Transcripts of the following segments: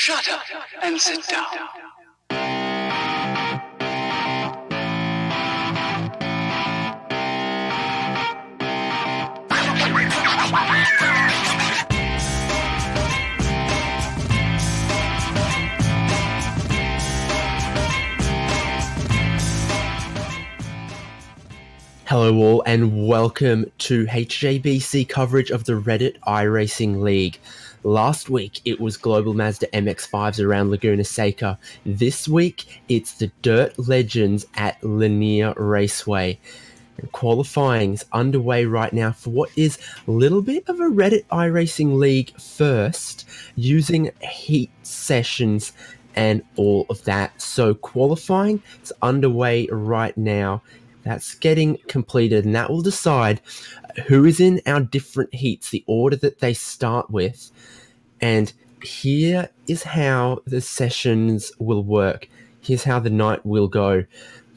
Shut up and sit down. Hello all and welcome to HJBC coverage of the Reddit iRacing League. Last week it was Global Mazda MX-5s around Laguna Seca. This week it's the Dirt Legends at Lanier Raceway. And qualifying's underway right now for what is a little bit of a Reddit iRacing League first, using heat sessions and all of that. So qualifying is underway right now. That's getting completed, and that will decide who is in our different heats, the order that they start with. And here is how the sessions will work. Here's how the night will go.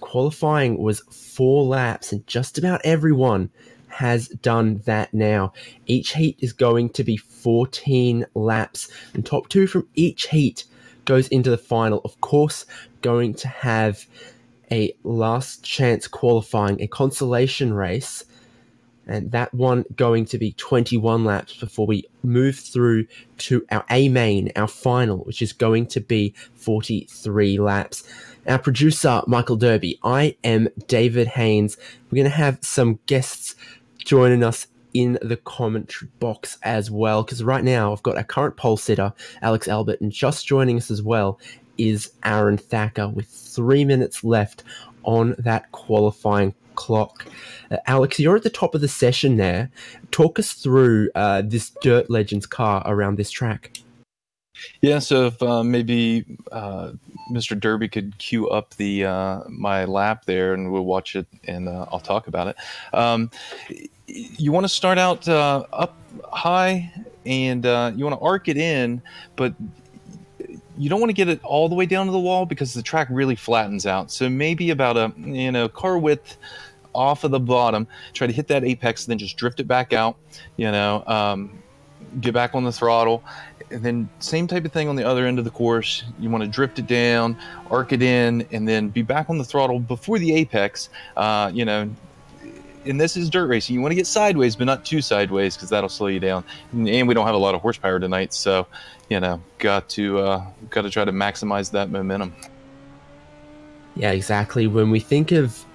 Qualifying was 4 laps, and just about everyone has done that now. Each heat is going to be 14 laps, and top 2 from each heat goes into the final. Of course, going to have a last chance qualifying, a consolation race, and that one going to be 21 laps before we move through to our A main, our final, which is going to be 43 laps. Our producer, Michael Derby, I am David Haynes. We're going to have some guests joining us in the commentary box as well, because right now I've got our current pole sitter, Alex Albert, and just joining us as well is Aaron Thacker with 3 minutes left on that qualifying clock. Alex, you're at the top of the session there. Talk us through this Dirt Legends car around this track. Yeah, so if maybe Mr. Derby could cue up the my lap there, and we'll watch it, and I'll talk about it. You want to start out up high, and you want to arc it in, but you don't want to get it all the way down to the wall because the track really flattens out. So maybe about a car width off of the bottom, try to hit that apex, and then just drift it back out, get back on the throttle. And then same type of thing on the other end of the course. You want to drift it down, arc it in, and then be back on the throttle before the apex. And this is dirt racing. You want to get sideways, but not too sideways, because that'll slow you down. And we don't have a lot of horsepower tonight, so got to try to maximize that momentum. Yeah, exactly. When we think of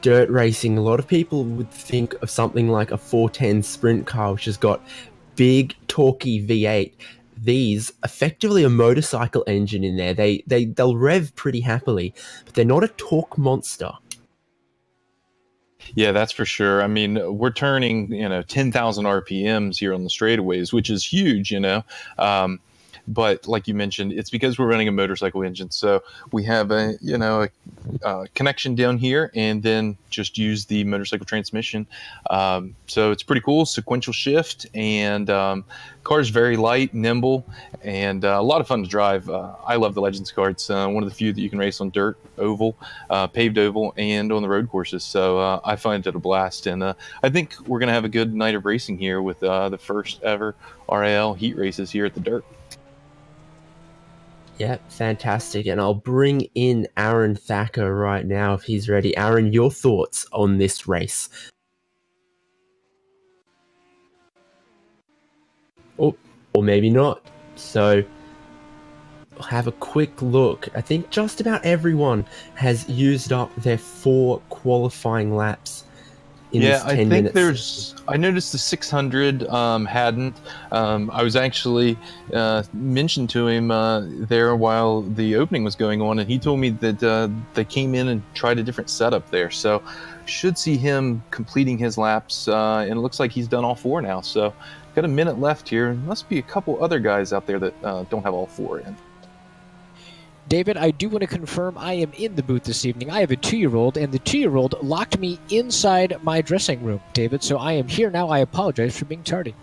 dirt racing, a lot of people would think of something like a 410 sprint car, which has got big, torquey V8. These effectively a motorcycle engine in there. They'll rev pretty happily, but they're not a torque monster. Yeah, that's for sure. I mean, we're turning 10,000 RPMs here on the straightaways, which is huge, But like you mentioned, it's because we're running a motorcycle engine. So we have a connection down here, and then just use the motorcycle transmission. So it's pretty cool, sequential shift, and car's very light, nimble, and a lot of fun to drive. I love the Legends car. It's one of the few that you can race on dirt, oval, paved oval, and on the road courses. So I find it a blast, and I think we're going to have a good night of racing here with the first ever RiL heat races here at the dirt. Yeah, fantastic. And I'll bring in Aaron Thacker right now if he's ready. Aaron, your thoughts on this race? Or maybe not. So we'll have a quick look. I think just about everyone has used up their 4 qualifying laps. Yeah, I think I noticed the 600 hadn't. I was actually mentioned to him there while the opening was going on, and he told me that they came in and tried a different setup there. So should see him completing his laps, and it looks like he's done all 4 now. So got a minute left here. Must be a couple other guys out there that don't have all 4 in. David, I do want to confirm I am in the booth this evening. I have a 2-year-old, and the 2-year-old locked me inside my dressing room, David, so I am here now. I apologize for being tardy.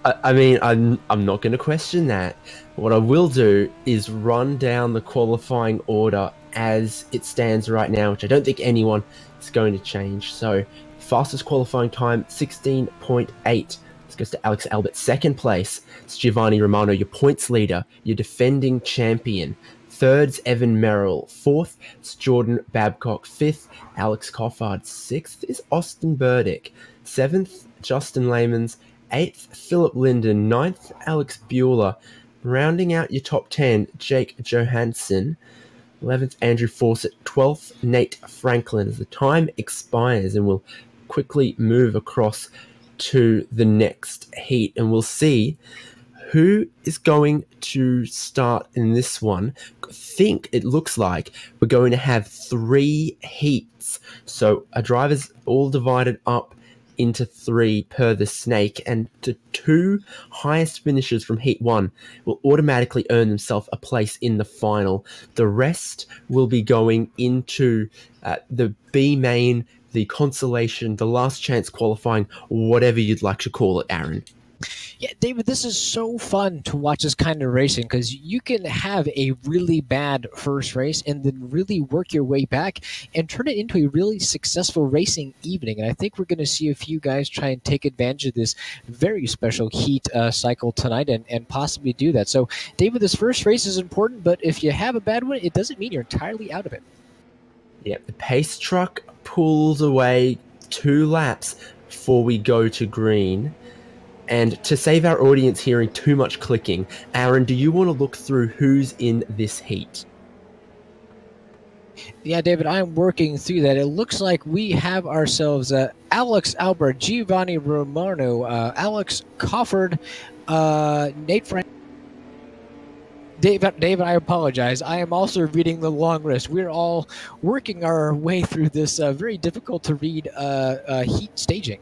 I mean, I'm not going to question that. What I will do is run down the qualifying order as it stands right now, which I don't think anyone is going to change. So, fastest qualifying time, 16.8 This goes to Alex Albert. Second place, it's Giovanni Romano, your points leader, your defending champion. Third's Evan Merrill. Fourth, it's Jordan Babcock. Fifth, Alex Coffard. Sixth is Austin Burdick. Seventh, Justin Lamans. Eighth, Philip Linden. Ninth, Alex Bueller. Rounding out your top 10, Jake Johansson. 11th, Andrew Fawcett. 12th, Nate Franklin. As the time expires, and we'll quickly move across to the next heat, and we'll see who is going to start in this one. I think it looks like we're going to have 3 heats. So our drivers all divided up into 3 per the snake, and the 2 highest finishers from Heat 1 will automatically earn themselves a place in the final. The rest will be going into the B main, the consolation, the last chance qualifying, whatever you'd like to call it, Aaron. Yeah, David, this is so fun to watch this kind of racing because you can have a really bad first race and then really work your way back and turn it into a really successful racing evening. And I think we're going to see a few guys try and take advantage of this very special heat cycle tonight and possibly do that. So, David, this first race is important, but if you have a bad one, it doesn't mean you're entirely out of it. Yeah, the pace truck pulls away 2 laps before we go to green. And to save our audience hearing too much clicking, Aaron, do you want to look through who's in this heat? Yeah, David, I'm working through that. It looks like we have ourselves Alex Albert, Giovanni Romano, Alex Coffard, Nate Frank. David, I apologize. I am also reading the long list. We're all working our way through this very difficult to read heat staging.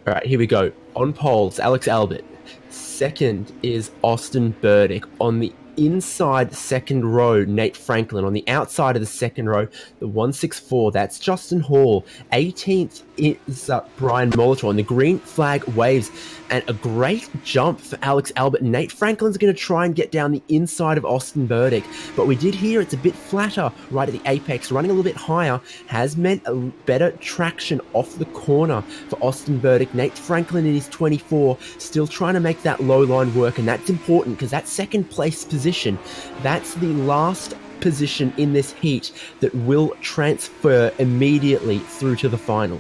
All right, here we go. On poles, Alex Albert. Second is Austin Burdick. On the inside second row, Nate Franklin. On the outside of the second row, the 164, that's Justin Hall. 18th is Brian Molitor. And the green flag waves. And a great jump for Alex Albert. Nate Franklin's going to try and get down the inside of Austin Burdick. But we did hear it's a bit flatter right at the apex. Running a little bit higher has meant a better traction off the corner for Austin Burdick. Nate Franklin in his 24 still trying to make that low line work. And that's important because that second place position, that's the last position in this heat that will transfer immediately through to the final.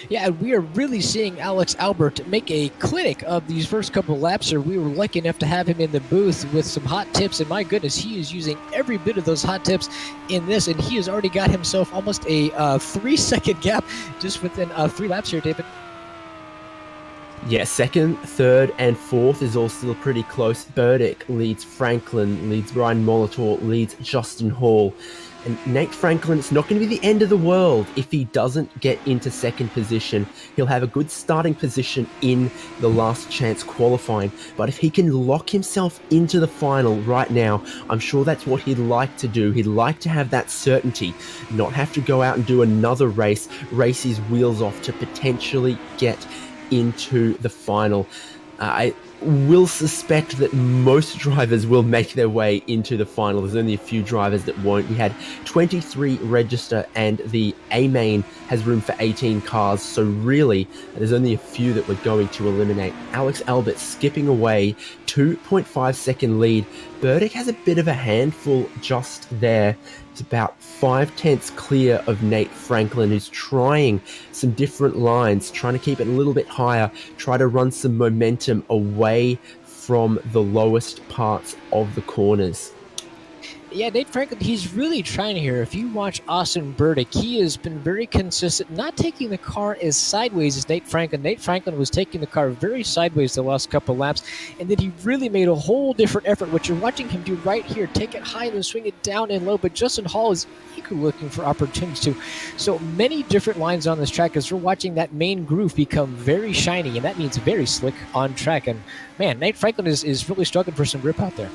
Yeah, and we are really seeing Alex Albert make a clinic of these first couple of laps. We were lucky enough to have him in the booth with some hot tips, and my goodness, he is using every bit of those hot tips in this, and he has already got himself almost a 3-second gap just within 3 laps here, David. Yeah, second, third, and fourth is all still pretty close. Burdick leads Franklin, leads Brian Molitor, leads Justin Hall. And Nate Franklin, it's not going to be the end of the world if he doesn't get into second position. He'll have a good starting position in the last chance qualifying. But if he can lock himself into the final right now, I'm sure that's what he'd like to do. He'd like to have that certainty, not have to go out and do another race his wheels off to potentially get into the final. I will suspect that most drivers will make their way into the final. There's only a few drivers that won't. We had 23 register and the A main has room for 18 cars, so really there's only a few that we're going to eliminate. Alex Albert skipping away, 2.5 second lead. Burdick has a bit of a handful just there. It's about 5/10 clear of Nate Franklin, who's trying some different lines, trying to keep it a little bit higher, try to run some momentum away from the lowest parts of the corners. Yeah, Nate Franklin, he's really trying here. If you watch Austin Burdick, he has been very consistent, not taking the car as sideways as Nate Franklin. Nate Franklin was taking the car very sideways the last couple of laps, and then he really made a whole different effort, what you're watching him do right here. Take it high and then swing it down and low, but Justin Hall is eagerly looking for opportunities too. So many different lines on this track as we're watching that main groove become very shiny, and that means very slick on track. And man, Nate Franklin is really struggling for some grip out there.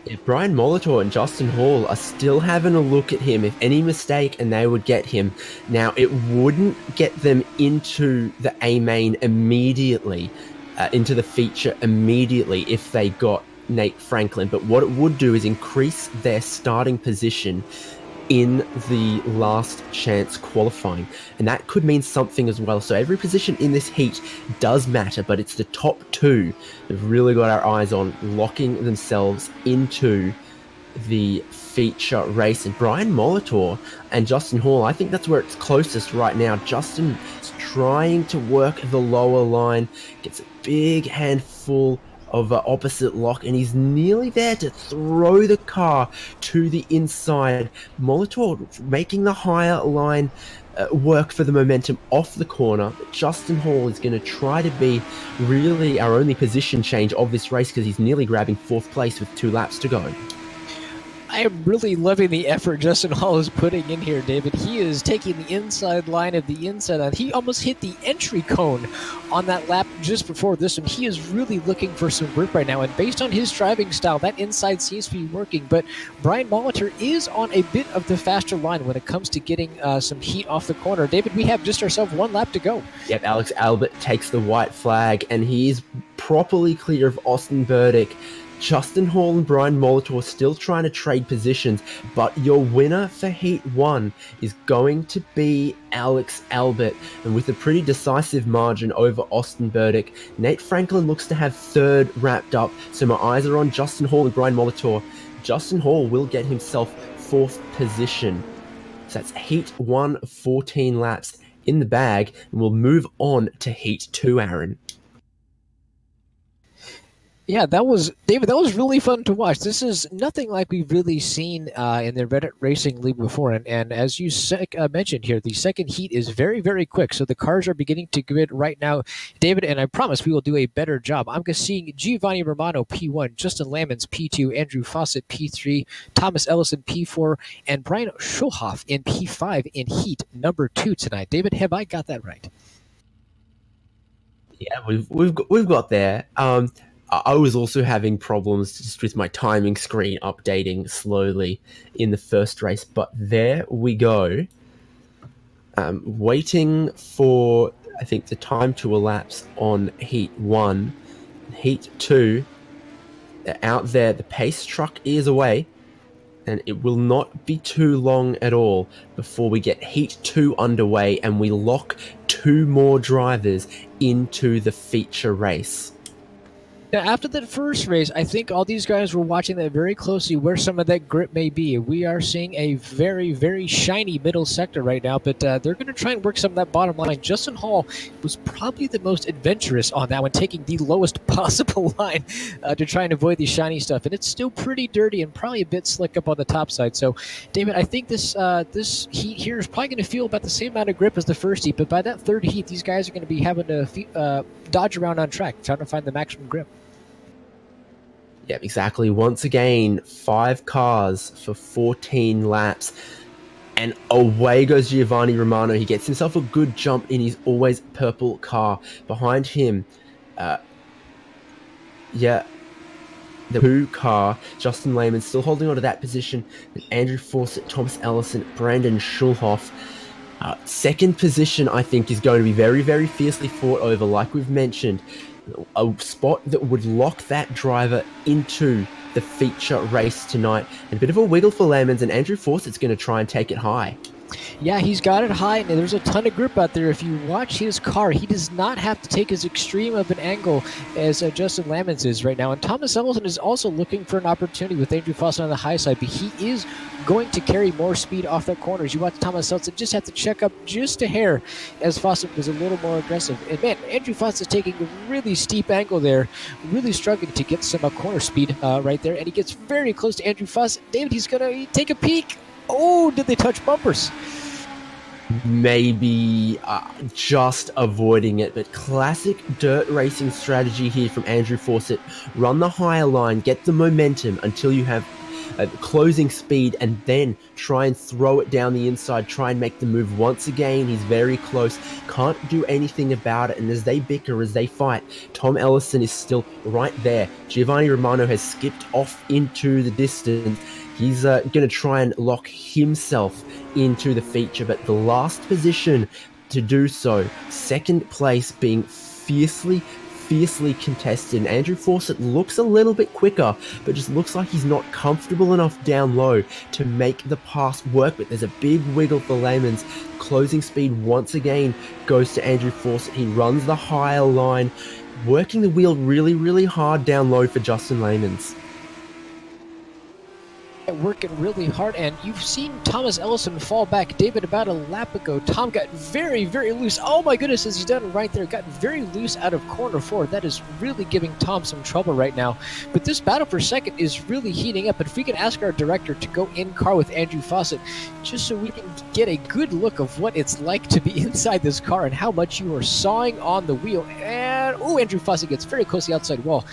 Yeah, Brian Molitor and Justin Hall are still having a look at him, if any mistake, and they would get him. Now, it wouldn't get them into the A main immediately, into the feature immediately if they got Nate Franklin, but what it would do is increase their starting position in the last chance qualifying, and that could mean something as well. So every position in this heat does matter, but it's the top two that have really got our eyes on, locking themselves into the feature race. And Brian Molitor and Justin Hall, I think that's where it's closest right now. Justin is trying to work the lower line, gets a big handful of opposite lock, and he's nearly there to throw the car to the inside. Molitor making the higher line work for the momentum off the corner. Justin Hall is going to try to be really our only position change of this race, because he's nearly grabbing 4th place with 2 laps to go. I am really loving the effort Justin Hall is putting in here, David. He is taking the inside line of the inside line. He almost hit the entry cone on that lap just before this one. He is really looking for some grip right now, and based on his driving style, that inside seems to be working. But Brian Molitor is on a bit of the faster line when it comes to getting some heat off the corner. David, we have just ourselves 1 lap to go. Yep, Alex Albert takes the white flag, and he is properly clear of Austin Burdick. Justin Hall and Brian Molitor still trying to trade positions, but your winner for Heat 1 is going to be Alex Albert, and with a pretty decisive margin over Austin Burdick. Nate Franklin looks to have 3rd wrapped up, so my eyes are on Justin Hall and Brian Molitor. Justin Hall will get himself 4th position. So that's Heat 1, 14 laps in the bag, and we'll move on to Heat 2, Aaron. Yeah, that was, David, that was really fun to watch. This is nothing like we've really seen in the Reddit Racing League before. And as you mentioned here, the second heat is very, very quick. So the cars are beginning to grid right now, David, and I promise we will do a better job. I'm seeing Giovanni Romano, P1, Justin Lamons, P2, Andrew Fawcett, P3, Thomas Ellison, P4, and Brian Schulhoff in P5 in heat number 2 tonight. David, have I got that right? Yeah, we've got there. I was also having problems just with my timing screen updating slowly in the first race, but there we go. Waiting for, I think, the time to elapse on Heat 1. Heat 2, out there, the pace truck is away, and it will not be too long at all before we get Heat 2 underway and we lock 2 more drivers into the feature race. Now, after that first race, I think all these guys were watching that very closely, where some of that grip may be. We are seeing a very, very shiny middle sector right now, but they're going to try and work some of that bottom line. Justin Hall was probably the most adventurous on that one, taking the lowest possible line to try and avoid the shiny stuff. And it's still pretty dirty and probably a bit slick up on the top side. So, David, I think this heat here is probably going to feel about the same amount of grip as the first heat, but by that third heat, these guys are going to be having to dodge around on track, trying to find the maximum grip. Yep, exactly. Once again, 5 cars for 14 laps. And away goes Giovanni Romano. He gets himself a good jump in his always purple car. Behind him, the 2 car, Justin Lehman still holding on to that position. And Andrew Fawcett, Thomas Ellison, Brandon Schulhoff. Second position, I think, is going to be very, very fiercely fought over, like we've mentioned. A spot that would lock that driver into the feature race tonight. And a bit of a wiggle for Lamons, and Andrew Fawcett's going to try and take it high. Yeah, he's got it high, and there's a ton of grip out there. If you watch his car, he does not have to take as extreme of an angle as Justin Lamons is right now. And Thomas Ellison is also looking for an opportunity with Andrew Fawcett on the high side, but he is going to carry more speed off that corner. As you watch Thomas Ellison just have to check up just a hair, as Fawcett was a little more aggressive. And man, Andrew Fawcett's taking a really steep angle there, really struggling to get some corner speed right there, and he gets very close to Andrew Fawcett. David, he's going to take a peek. Oh, did they touch bumpers? Maybe just avoiding it, but classic dirt racing strategy here from Andrew Fawcett. Run the higher line, get the momentum until you have closing speed, and then try and throw it down the inside, try and make the move. Once again, he's very close, can't do anything about it, and as they bicker, as they fight, Tom Ellison is still right there. Giovanni Romano has skipped off into the distance. He's going to try and lock himself into the feature, but the last position to do so, second place being fiercely fiercely contested. And Andrew Fawcett looks a little bit quicker, but just looks like he's not comfortable enough down low to make the pass work. But there's a big wiggle for Lehman's. Closing speed once again goes to Andrew Fawcett. He runs the higher line, working the wheel really, really hard down low for Justin Lehman's. Working really hard, and you've seen Thomas Ellison fall back. David, about a lap ago, Tom got very, very loose. Oh my goodness, as he's done right there, got very loose out of corner 4. That is really giving Tom some trouble right now. But this battle for second is really heating up. And if we can ask our director to go in car with Andrew Fawcett, just so we can get a good look of what it's like to be inside this car and how much you are sawing on the wheel. And Andrew Fawcett gets very close to the outside wall.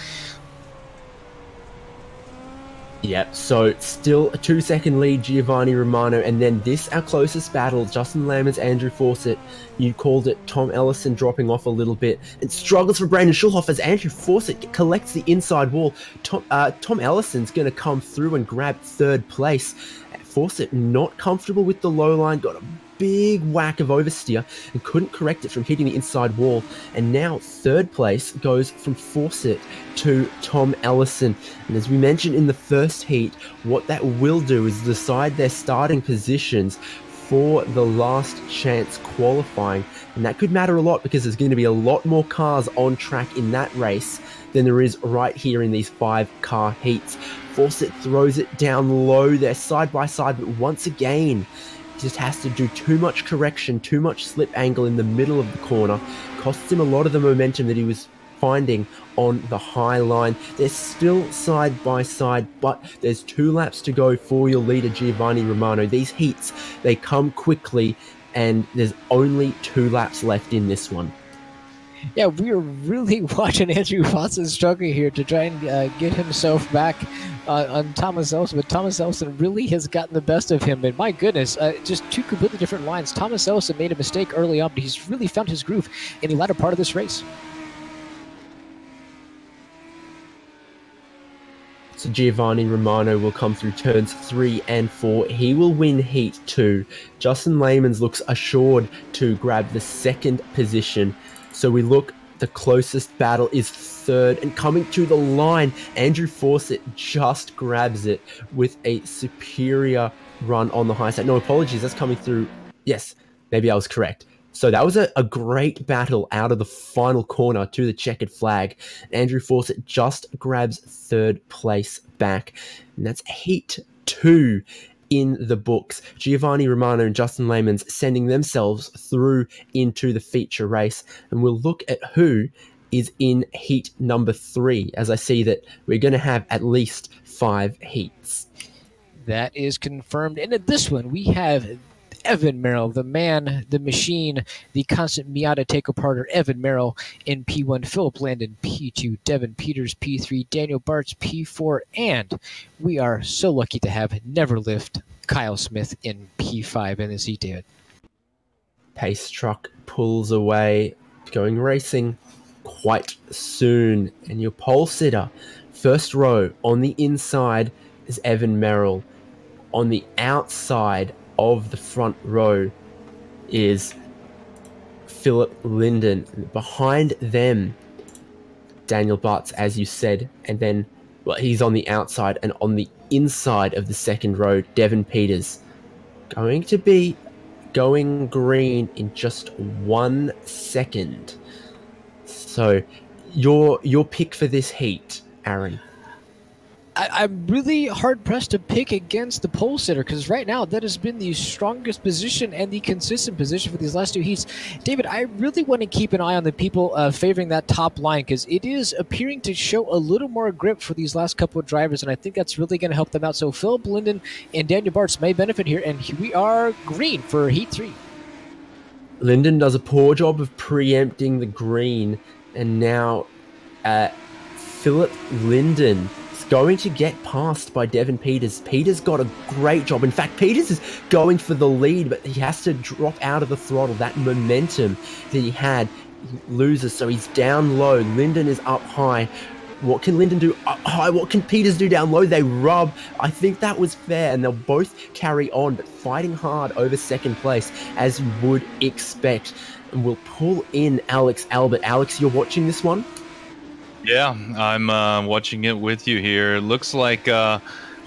Yep, so still a 2-second lead, Giovanni Romano, and then this, our closest battle, Justin Lehman's, Andrew Fawcett. You called it Tom Ellison dropping off a little bit, and struggles for Brandon Schulhoff as Andrew Fawcett collects the inside wall. Tom Ellison's going to come through and grab 3rd place. Fawcett not comfortable with the low line, got a big whack of oversteer and couldn't correct it from hitting the inside wall. And now 3rd place goes from Fawcett to Tom Ellison. And as we mentioned in the first heat, what that will do is decide their starting positions for the last chance qualifying. And that could matter a lot because there's going to be a lot more cars on track in that race than there is right here in these 5-car heats. Fawcett throws it down low there side by side, but once again, just has to do too much correction, too much slip angle in the middle of the corner. Costs him a lot of the momentum that he was finding on the high line. They're still side by side, but there's 2 laps to go for your leader, Giovanni Romano. These heats, they come quickly, and there's only 2 laps left in this one. Yeah, we are really watching Andrew Fawcett struggle here to try and get himself back on Thomas Ellison, but Thomas Ellison really has gotten the best of him, and my goodness, just 2 completely different lines. Thomas Ellison made a mistake early on, but he's really found his groove in the latter part of this race. So Giovanni Romano will come through turns 3 and 4. He will win Heat 2. Justin Lehman's looks assured to grab the 2nd position. So we look, the closest battle is 3rd, and coming to the line, Andrew Fawcett just grabs it with a superior run on the high side. No, apologies, that's coming through. Yes, maybe I was correct. So that was a great battle out of the final corner to the checkered flag. Andrew Fawcett just grabs 3rd place back, and that's Heat 2 in the books. Giovanni Romano and Justin Lehman's sending themselves through into the feature race, and we'll look at who is in heat number 3, as I see that we're going to have at least 5 heats. That is confirmed, and in this one we have Evan Merrill, the man, the machine, the constant Miata take-aparter, Evan Merrill in P1, Philip Landon P2, Devin Peters P3, Daniel Bartz P4, and we are so lucky to have Neverlift Kyle Smith in P5 in this heat, David. Pace truck pulls away, going racing quite soon, and your pole sitter, first row on the inside is Evan Merrill. On the outside of the front row is Philip Linden. Behind them, Daniel Bartz, as you said, and then, well, he's on the outside, and on the inside of the second row, Devin Peters. Going to be going green in just 1 second. So, your pick for this heat, Aaron? I'm really hard-pressed to pick against the pole sitter, because right now that has been the strongest position and the consistent position for these last 2 heats. David, I really want to keep an eye on the people favoring that top line, because it is appearing to show a little more grip for these last couple of drivers, and I think that's really going to help them out. So Philip Linden and Daniel Bartz may benefit here, and we are green for Heat 3. Linden does a poor job of preempting the green, and now Philip Linden going to get passed by Devin Peters. Peters got a great job. In fact, Peters is going for the lead, but he has to drop out of the throttle. That momentum that he had, he loses, so he's down low. Linden is up high. What can Linden do up high? What can Peters do down low? They rub. I think that was fair, and they'll both carry on, but fighting hard over second place, as you would expect. And we'll pull in Alex Albert. Alex, you're watching this one? Yeah, I'm watching it with you here. It looks like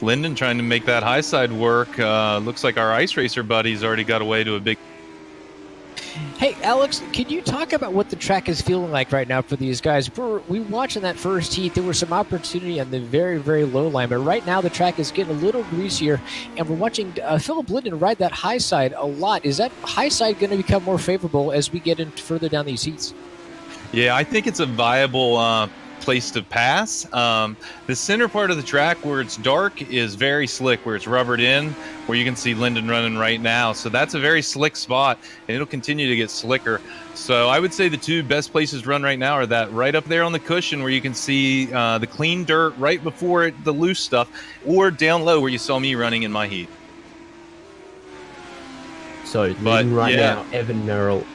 Lyndon trying to make that high side work. Looks like our ice racer buddy's already got away to a big. Hey, Alex, can you talk about what the track is feeling like right now for these guys? We watched in that first heat, there was some opportunity on the very, very low line, but right now the track is getting a little greasier, and we're watching Philip Lyndon ride that high side a lot. Is that high side going to become more favorable as we get in further down these heats? Yeah, I think it's a viable place to pass. The center part of the track where it's dark is very slick, where it's rubbered in, where you can see Lyndon running right now. So that's a very slick spot, and it'll continue to get slicker. So I would say the two best places to run right now are that right up there on the cushion where you can see the clean dirt right before the loose stuff, or down low where you saw me running in my heat. So leading right now, Evan Merrill,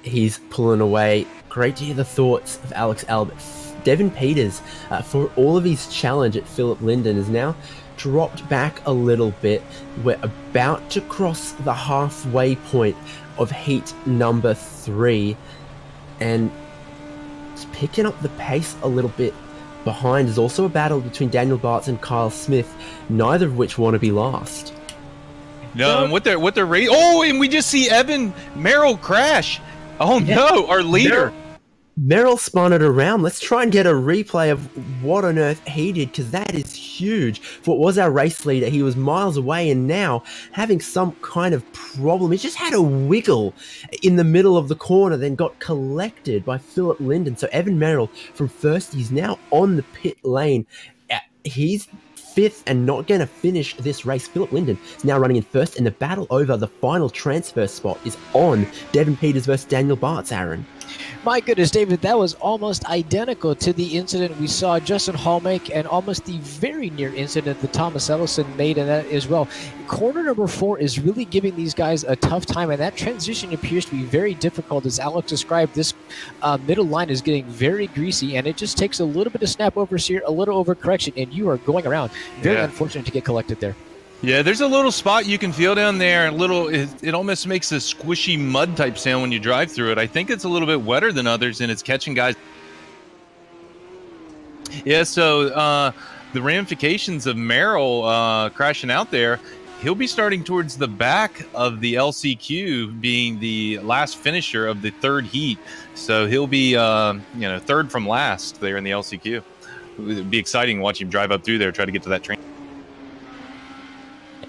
he's pulling away. Great to hear the thoughts of Alex Albert. Devin Peters, for all of his challenge at Philip Lyndon, is now dropped back a little bit. We're about to cross the halfway point of heat number 3, and it's picking up the pace a little bit behind. There's also a battle between Daniel Bartz and Kyle Smith, neither of which want to be last. No, and what they're oh, and we just see Evan Merrill crash. Oh no, our leader. Merrill spun it around. Let's try and get a replay of what on earth he did, because that is huge. For what was our race leader, he was miles away, and now having some kind of problem. He just had a wiggle in the middle of the corner, then got collected by Philip Lyndon. So Evan Merrill from first, he's now on the pit lane. He's 5th and not going to finish this race. Philip Lyndon is now running in first, and the battle over the final transfer spot is on. Devin Peters versus Daniel Bartz, Aaron. My goodness, David, that was almost identical to the incident we saw Justin Hall make, and almost the very near incident that Thomas Ellison made in that as well. Corner number 4 is really giving these guys a tough time, and that transition appears to be very difficult. As Alex described, this middle line is getting very greasy, and it just takes a little bit of snap overs here, a little overcorrection, and you are going around. Very unfortunate to get collected there. Yeah, there's a little spot you can feel down there. It almost makes a squishy mud type sound when you drive through it. I think it's a little bit wetter than others, and it's catching guys. Yeah, so the ramifications of Merrill crashing out there, he'll be starting towards the back of the LCQ, being the last finisher of the 3rd heat. So he'll be 3rd from last there in the LCQ. It'd be exciting to watch him drive up through there, try to get to that train.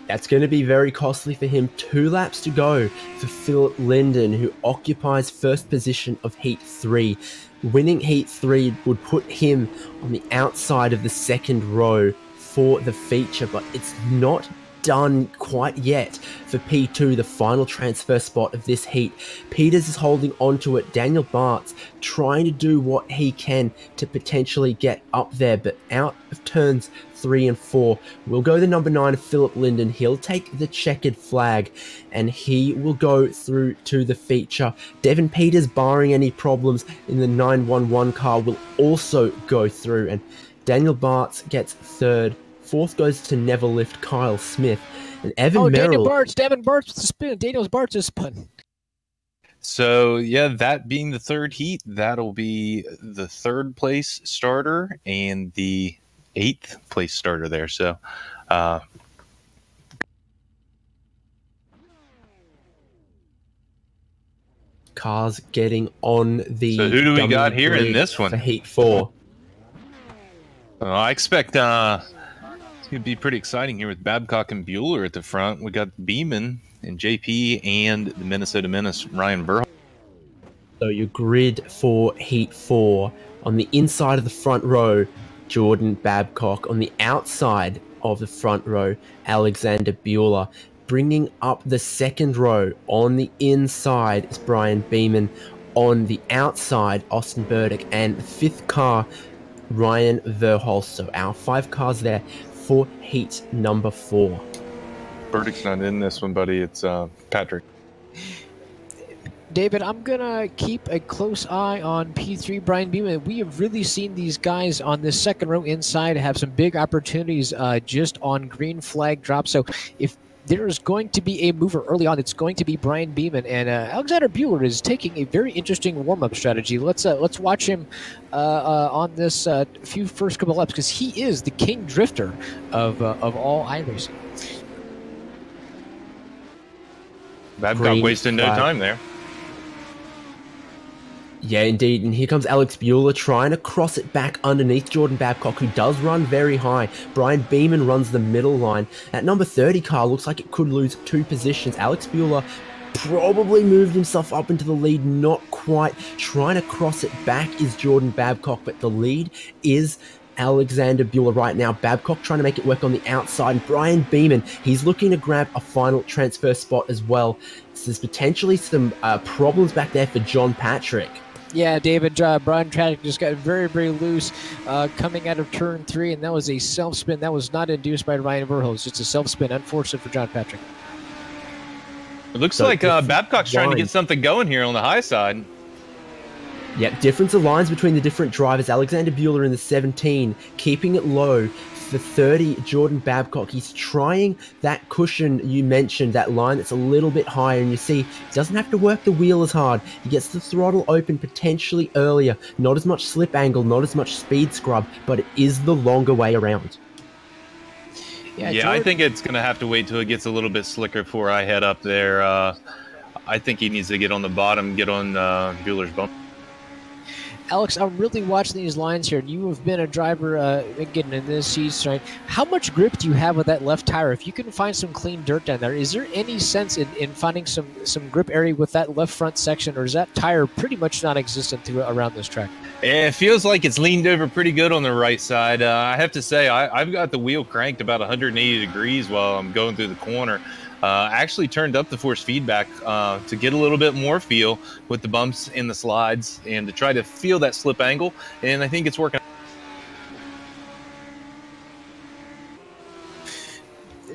That's going to be very costly for him. 2 laps to go for Philip Lyndon, who occupies first position of Heat 3. Winning Heat 3 would put him on the outside of the 2nd row for the feature, but it's not done quite yet for P2, the final transfer spot of this heat. Peters is holding on to it. Daniel Bartz trying to do what he can to potentially get up there, but out of turns 3 and 4 will go the number 9, Philip Lyndon. He'll take the checkered flag, and he will go through to the feature. Devin Peters, barring any problems in the 911 car, will also go through, and Daniel Bartz gets 3rd. 4th goes to Never Lift Kyle Smith, and Evan Merrill. Devin Bartz with the spin. Daniel Bartz is spun. So, yeah, that being the 3rd heat, that'll be the 3rd place starter and the 8th place starter there. So, cars getting on the. So, who do we got here in this one? For Heat 4. I expect it's going to be pretty exciting here with Babcock and Bueller at the front. We got Beeman and JP and the Minnesota Menace, Ryan Verhoeven. So your grid for Heat 4, on the inside of the front row, Jordan Babcock. On the outside of the front row, Alexander Bueller. Bringing up the 2nd row, on the inside is Brian Beeman. On the outside, Austin Burdick. And the 5th car, Ryan Verholst. So our 5 cars there for heat number 4. Burdick's not in this one, buddy. It's Patrick. David, I'm going to keep a close eye on P3, Brian Beeman. We have really seen these guys on this 2nd row inside have some big opportunities just on green flag drops. So if there's going to be a mover early on. It's going to be Brian Beeman, and Alexander Buehler is taking a very interesting warm-up strategy. Let's watch him on this few first couple laps, because he is the king drifter of all iRacing. Babcock wasting no time there. Yeah, indeed. And here comes Alex Buehler trying to cross it back underneath Jordan Babcock, who does run very high. Brian Beeman runs the middle line. At number 30 car, looks like it could lose 2 positions. Alex Buehler probably moved himself up into the lead, not quite. Trying to cross it back is Jordan Babcock, but the lead is Alexander Buehler right now. Babcock trying to make it work on the outside. And Brian Beeman, he's looking to grab a final transfer spot as well. So there's potentially some problems back there for John Patrick. Yeah, David, Brian Patrick just got very, very loose coming out of turn 3, and that was a self-spin. That was not induced by Ryan Verhulst. It's a self-spin. Unfortunate for John Patrick. It looks like Babcock's trying to get something going here on the high side. Yep, difference of lines between the different drivers. Alexander Buehler in the 17, keeping it low. The 30, Jordan Babcock, he's trying that cushion you mentioned, that line that's a little bit higher, and you see he doesn't have to work the wheel as hard. He gets the throttle open potentially earlier. Not as much slip angle, not as much speed scrub, but it is the longer way around. Yeah, I think it's going to have to wait till it gets a little bit slicker before I head up there. I think he needs to get on the bottom, get on Buehler's bump. Alex, I'm really watching these lines here. You have been a driver getting in this season. How much grip do you have with that left tire? If you can find some clean dirt down there, is there any sense in finding some grip area with that left front section, or is that tire pretty much non-existent around this track? It feels like it's leaned over pretty good on the right side. I have to say, I've got the wheel cranked about 180 degrees while I'm going through the corner. Actually turned up the force feedback to get a little bit more feel with the bumps and the slides and to try to feel that slip angle, and I think it's working.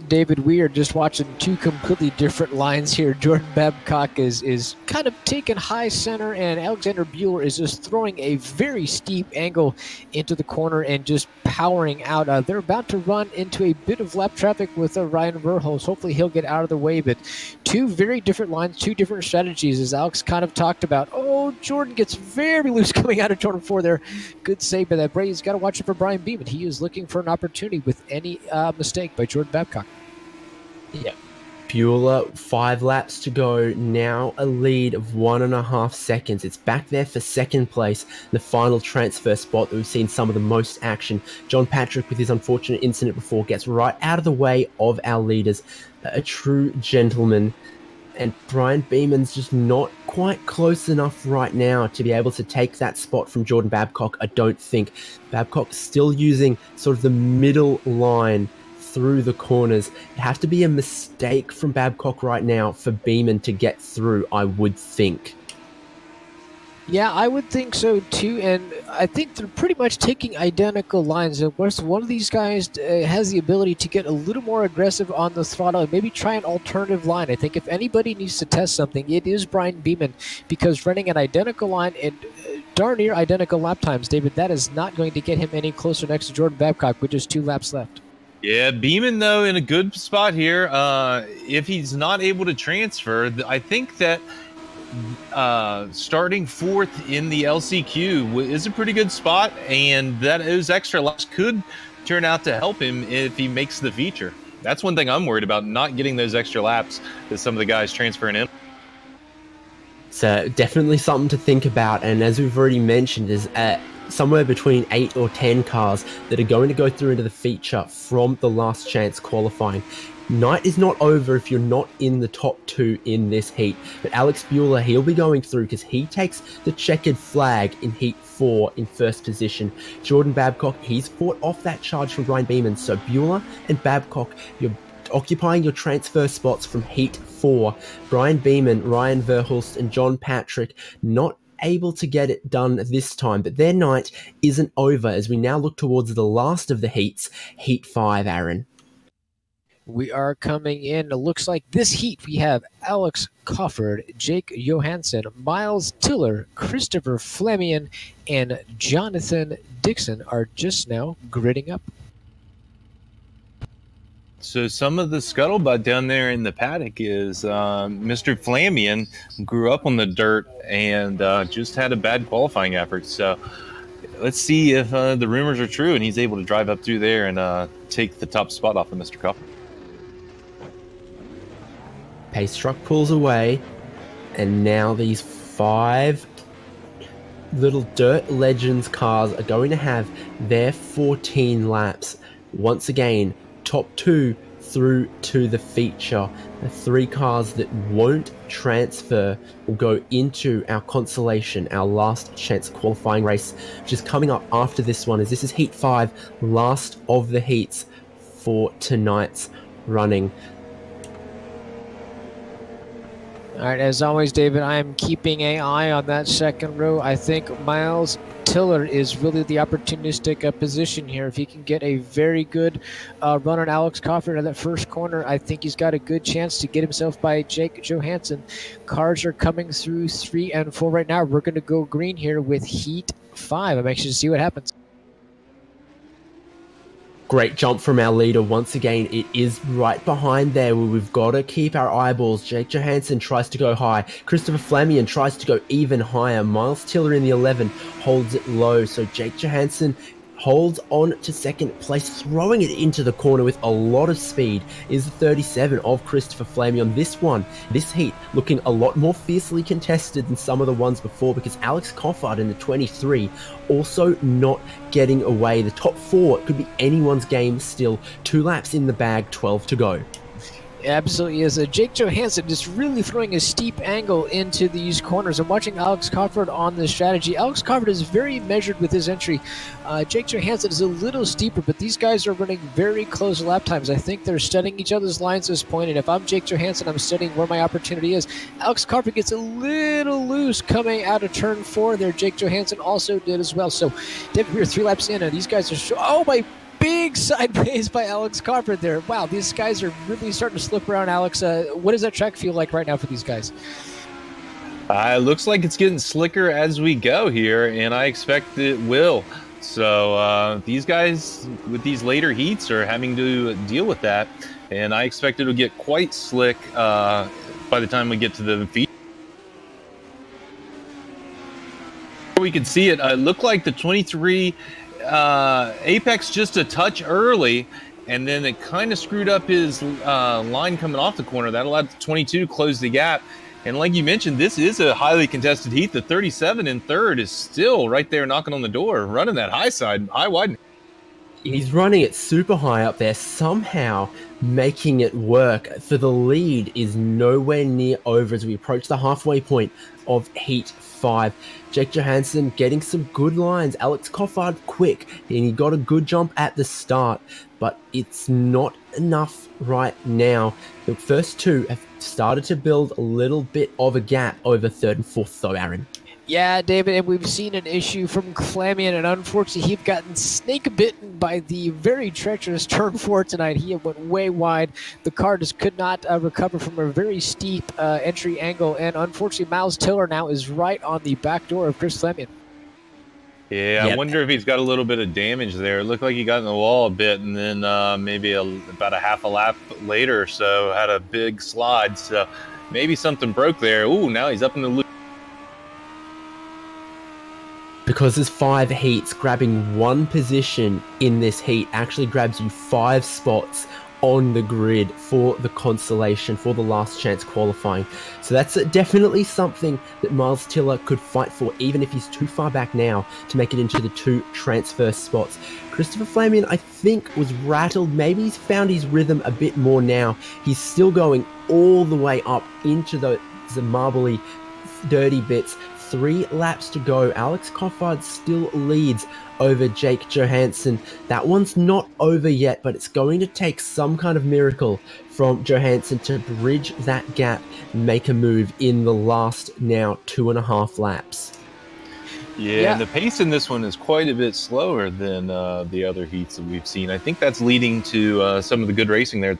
David, we are just watching 2 completely different lines here. Jordan Babcock is kind of taking high center, and Alexander Buehler is just throwing a very steep angle into the corner and just powering out. They're about to run into a bit of lap traffic with Ryan Verhulst. Hopefully he'll get out of the way, but 2 very different lines, 2 different strategies, as Alex kind of talked about. Oh, Jordan gets very loose coming out of turn 4 there. Good save by that. Brady's got to watch it for Brian Beeman. He is looking for an opportunity with any mistake by Jordan Babcock. Yeah. Buehler, 5 laps to go, now a lead of 1.5 seconds. It's back there for second place, the final transfer spot that we've seen some of the most action. John Patrick, with his unfortunate incident before, gets right out of the way of our leaders. A true gentleman. And Brian Beeman's just not quite close enough right now to be able to take that spot from Jordan Babcock, I don't think. Babcock's still using sort of the middle line through the corners. It has to be a mistake from Babcock right now for Beeman to get through, I would think. Yeah, I would think so too, and I think they're pretty much taking identical lines. Of course, one of these guys has the ability to get a little more aggressive on the throttle and maybe try an alternative line. I think if anybody needs to test something, it is Brian Beeman, because running an identical line and darn near identical lap times, David, that is not going to get him any closer next to Jordan Babcock with just 2 laps left. Yeah, Beeman, though, in a good spot here. If he's not able to transfer, I think that starting 4th in the LCQ is a pretty good spot, and that those extra laps could turn out to help him if he makes the feature. That's one thing I'm worried about, not getting those extra laps that some of the guys transferring in. So definitely something to think about, and as we've already mentioned, is somewhere between 8 or 10 cars that are going to go through into the feature from the last chance qualifying. Night is not over if you're not in the top 2 in this heat, but Alex Buehler, he'll be going through because he takes the checkered flag in heat 4 in first position. Jordan Babcock, he's fought off that charge from Brian Beeman, so Buehler and Babcock, you're occupying your transfer spots from heat 4. Brian Beeman, Ryan Verhulst, and John Patrick not able to get it done this time, but their night isn't over as we now look towards the last of the heats, heat 5, Aaron. We are coming in. It looks like this heat we have Alex Cofford, Jake Johansson, Miles Tiller, Christopher Flemian, and Jonathan Dixon are just now gridding up. So some of the scuttlebutt down there in the paddock is Mr. Flamian grew up on the dirt and just had a bad qualifying effort. So let's see if the rumors are true and he's able to drive up through there and take the top spot off of Mr. Coffin. Pace truck pulls away, and now these 5 little Dirt Legends cars are going to have their 14 laps. Once again, top 2 through to the feature. The 3 cars that won't transfer will go into our consolation, our last chance qualifying race, which is coming up after this one, as this is Heat 5, last of the heats for tonight's running. All right, as always, David, I am keeping an eye on that second row. I think Miles Tiller is really the opportunistic position here. If he can get a very good run on Alex Coffin in that first corner, I think he's got a good chance to get himself by Jake Johansson. Cars are coming through 3 and 4 right now. We're going to go green here with Heat 5. I'm anxious to see what happens. Great jump from our leader. Once again, it is right behind there where we've got to keep our eyeballs. Jake Johansson tries to go high. Christopher Flamian tries to go even higher. Miles Tiller in the 11 holds it low. So Jake Johansson holds on to second place, throwing it into the corner with a lot of speed is the 37 of Christopher Flamian. This heat looking a lot more fiercely contested than some of the ones before, because Alex Coffard in the 23 also not getting away. The top 4 could be anyone's game still. 2 laps in the bag, 12 to go. Absolutely is. Jake Johansson just really throwing a steep angle into these corners. I'm watching Alex Coffard on this strategy. Alex Coffard is very measured with his entry. Jake Johansson is a little steeper, but these guys are running very close lap times. I think they're studying each other's lines at this point, and if I'm Jake Johansson, I'm studying where my opportunity is. Alex Coffard gets a little loose coming out of turn 4 there. Jake Johansson also did as well. So, David, we're 3 laps in, and these guys are oh my big sideways by Alex Coffard there. Wow, these guys are really starting to slip around, Alex. What does that track feel like right now for these guys? It looks like it's getting slicker as we go here, and I expect it will. So these guys with these later heats are having to deal with that, and I expect it'll get quite slick by the time we get to the feet. We can see it. Looked like the 23 Apex just a touch early, and then it kind of screwed up his line coming off the corner. That allowed the 22 to close the gap. And like you mentioned, this is a highly contested heat. The 37 in third is still right there knocking on the door, running that high side, high wide. He's running it super high up there, somehow making it work. For the lead is nowhere near over as we approach the halfway point of Heat 5. Jake Johansson getting some good lines. Alex Coffard quick, and he got a good jump at the start, but it's not enough right now. The first 2 have started to build a little bit of a gap over 3rd and 4th though, Aaron. Yeah, David, and we've seen an issue from Flamian, and unfortunately, he'd gotten snake bitten by the very treacherous turn 4 tonight. He went way wide. The car just could not recover from a very steep entry angle, and unfortunately, Miles Tiller now is right on the back door of Chris Flamian. Yeah, I wonder if he's got a little bit of damage there. It looked like he got in the wall a bit, and then maybe about a half a lap later or so had a big slide. So maybe something broke there. Ooh, now he's up in the loop. Because there's 5 heats, grabbing 1 position in this heat actually grabs you 5 spots on the grid for the consolation, for the last chance qualifying. So that's definitely something that Miles Tiller could fight for, even if he's too far back now to make it into the 2 transfer spots. Christopher Flamian, I think, was rattled. Maybe he's found his rhythm a bit more now. He's still going all the way up into the marbly, dirty bits. 3 laps to go. Alex Coffard still leads over Jake Johansson. That one's not over yet, but it's going to take some kind of miracle from Johansson to bridge that gap and make a move in the last now 2.5 laps. Yeah, and the pace in this one is quite a bit slower than the other heats that we've seen. I think that's leading to some of the good racing there.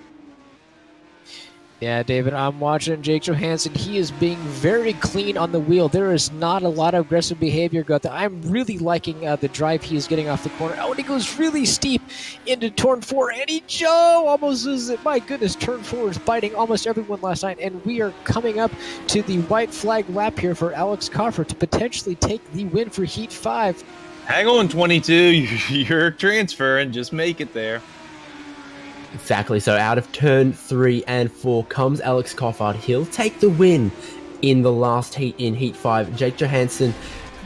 Yeah, David, I'm watching Jake Johansson. He is being very clean on the wheel. There is not a lot of aggressive behavior going there. I'm really liking the drive he is getting off the corner. Oh, and he goes really steep into turn 4, and he almost loses it. My goodness, turn 4 is biting almost everyone last night, and we are coming up to the white flag lap here for Alex Coffer to potentially take the win for Heat 5. Hang on, 22. You're transferring. Just make it there. Exactly. So out of turn 3 and 4 comes Alex Coffard. He'll take the win in the last heat in Heat 5. Jake Johansson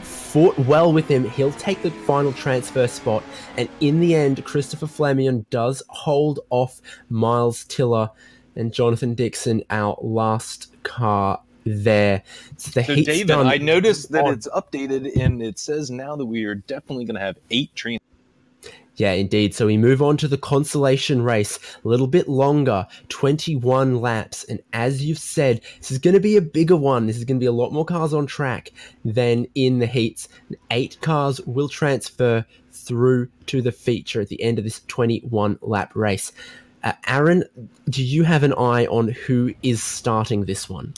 fought well with him. He'll take the final transfer spot. And in the end, Christopher Flamion does hold off Miles Tiller and Jonathan Dixon, our last car there. So David, I noticed that it's updated and it says now that we are definitely going to have 8 transfers. Yeah, indeed. So we move on to the consolation race, a little bit longer, 21 laps. And as you've said, this is going to be a bigger one. This is going to be a lot more cars on track than in the heats. 8 cars will transfer through to the feature at the end of this 21 lap race. Aaron, do you have an eye on who is starting this one?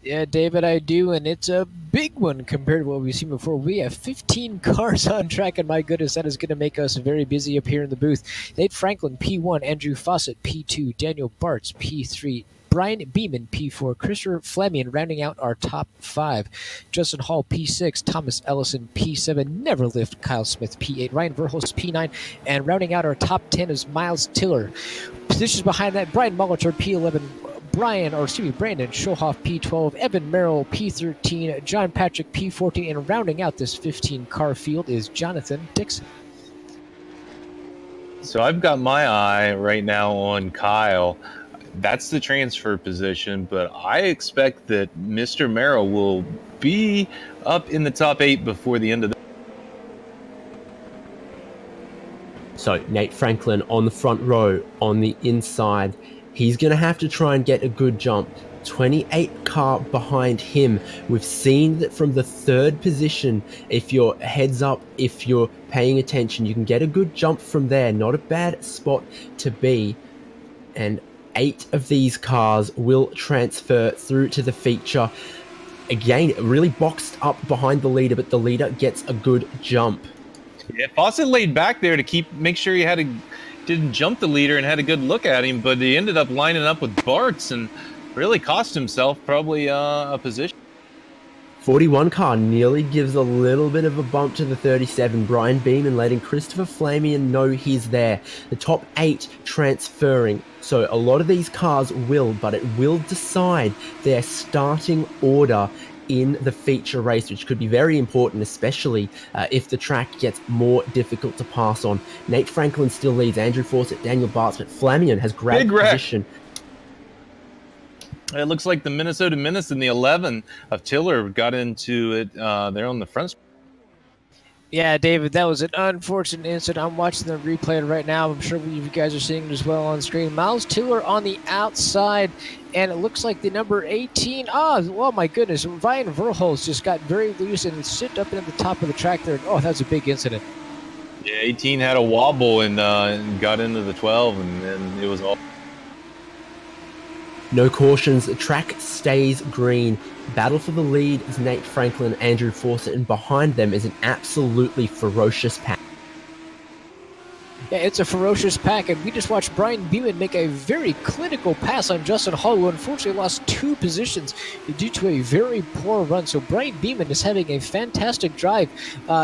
Yeah, David, I do, and it's a big one compared to what we've seen before. We have 15 cars on track, and my goodness, that is going to make us very busy up here in the booth. Nate Franklin, P1, Andrew Fawcett, P2, Daniel Bartz, P3, Brian Beeman, P4, Christopher Flamion rounding out our top 5, Justin Hall, P6, Thomas Ellison, P7, Neverlift, Kyle Smith, P8, Ryan Verhulst, P9, and rounding out our top 10 is Miles Tiller. Positions behind that, Brian Molitor, P11, Brandon Schohoff, P12, Evan Merrill, P13, John Patrick, P14, and rounding out this 15-car field is Jonathan Dixon. So I've got my eye right now on Kyle. That's the transfer position, but I expect that Mr. Merrill will be up in the top 8 before the end of the... So Nate Franklin on the front row, on the inside. He's going to have to try and get a good jump. 28 car behind him. We've seen that from the 3rd position, if you're heads up, if you're paying attention, you can get a good jump from there. Not a bad spot to be. And 8 of these cars will transfer through to the feature. Again, really boxed up behind the leader, but the leader gets a good jump. Yeah, Fawcett laid back there to make sure he didn't jump the leader and had a good look at him, but he ended up lining up with Bartz and really cost himself probably a position. 41 car nearly gives a little bit of a bump to the 37. Brian Beeman letting Christopher Flamion know he's there. The top 8 transferring. So a lot of these cars will, but it will decide their starting order in the feature race, which could be very important, especially if the track gets more difficult to pass on. Nate Franklin still leads, Andrew Fawcett, Daniel Bartz, but Flamion has grabbed position. It looks like the Minnesota Menace in the 11 of Tiller got into it there on the front. Yeah, David, that was an unfortunate incident. I'm watching the replay right now. I'm sure you guys are seeing it as well on screen. Miles Tiller on the outside, and it looks like the number 18. Oh my goodness. Ryan Verhulst just got very loose and sit up at the top of the track there. Oh, that's a big incident. Yeah, 18 had a wobble and got into the 12, and then it was all... No cautions. The track stays green. Battle for the lead is Nate Franklin, Andrew Fawcett, and behind them is an absolutely ferocious pack. Yeah, it's a ferocious pack, and we just watched Brian Beeman make a very clinical pass on Justin Hall, who unfortunately lost 2 positions due to a very poor run. So Brian Beeman is having a fantastic drive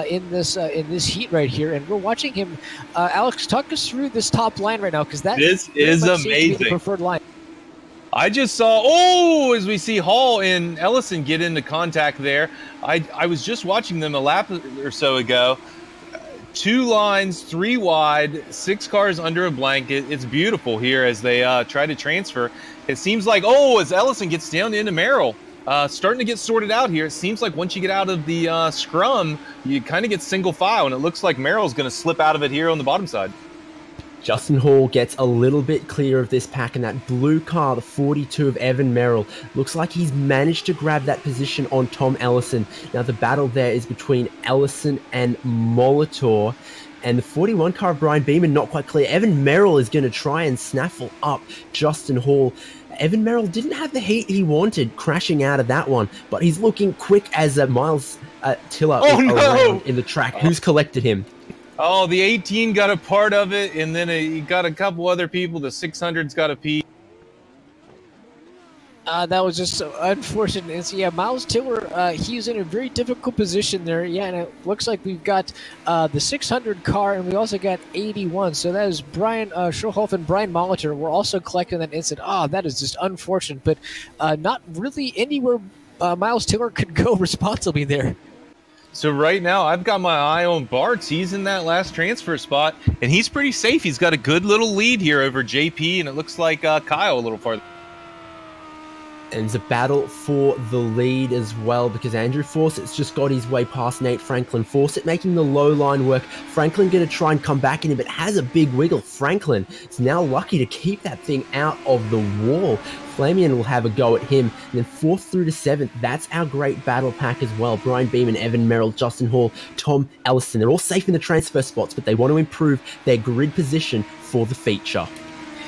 in this heat right here, and we're watching him. Alex, talk us through this top line right now, because this is amazing. The preferred line. I just saw, as we see Hall and Ellison get into contact there. I was just watching them a lap or so ago. 2 lines, 3 wide, 6 cars under a blanket. It's beautiful here as they try to transfer. It seems like, as Ellison gets down into Merrill, starting to get sorted out here. It seems like once you get out of the scrum, you kind of get single file, and it looks like Merrill's going to slip out of it here on the bottom side. Justin Hall gets a little bit clear of this pack, and that blue car, the 42 of Evan Merrill, looks like he's managed to grab that position on Tom Ellison. Now the battle there is between Ellison and Molitor, and the 41 car of Brian Beeman not quite clear. Evan Merrill is going to try and snaffle up Justin Hall. Evan Merrill didn't have the heat he wanted crashing out of that one, but he's looking quick as Miles Tiller around in the track. Who's collected him? Oh, the 18 got a part of it, and then he got a couple other people. The 600's got a piece. That was just so unfortunate. And so, yeah, Miles Tiller, he's in a very difficult position there. Yeah, and it looks like we've got the 600 car, and we also got 81. So that is Brian Schulhoff and Brian Molitor. We're also collecting that instant. That is just unfortunate, but not really anywhere Miles Tiller could go responsibly there. So right now, I've got my eye on Bartz. He's in that last transfer spot, and he's pretty safe. He's got a good little lead here over JP, and it looks like Kyle a little farther. And it's a battle for the lead as well, because Andrew Fawcett's just got his way past Nate Franklin. Fawcett making the low line work. Franklin going to try and come back in him, but has a big wiggle. Franklin is now lucky to keep that thing out of the wall. Flamian will have a go at him. And then 4th through to 7th, that's our great battle pack as well. Brian Beeman, Evan Merrill, Justin Hall, Tom Ellison. They're all safe in the transfer spots, but they want to improve their grid position for the feature.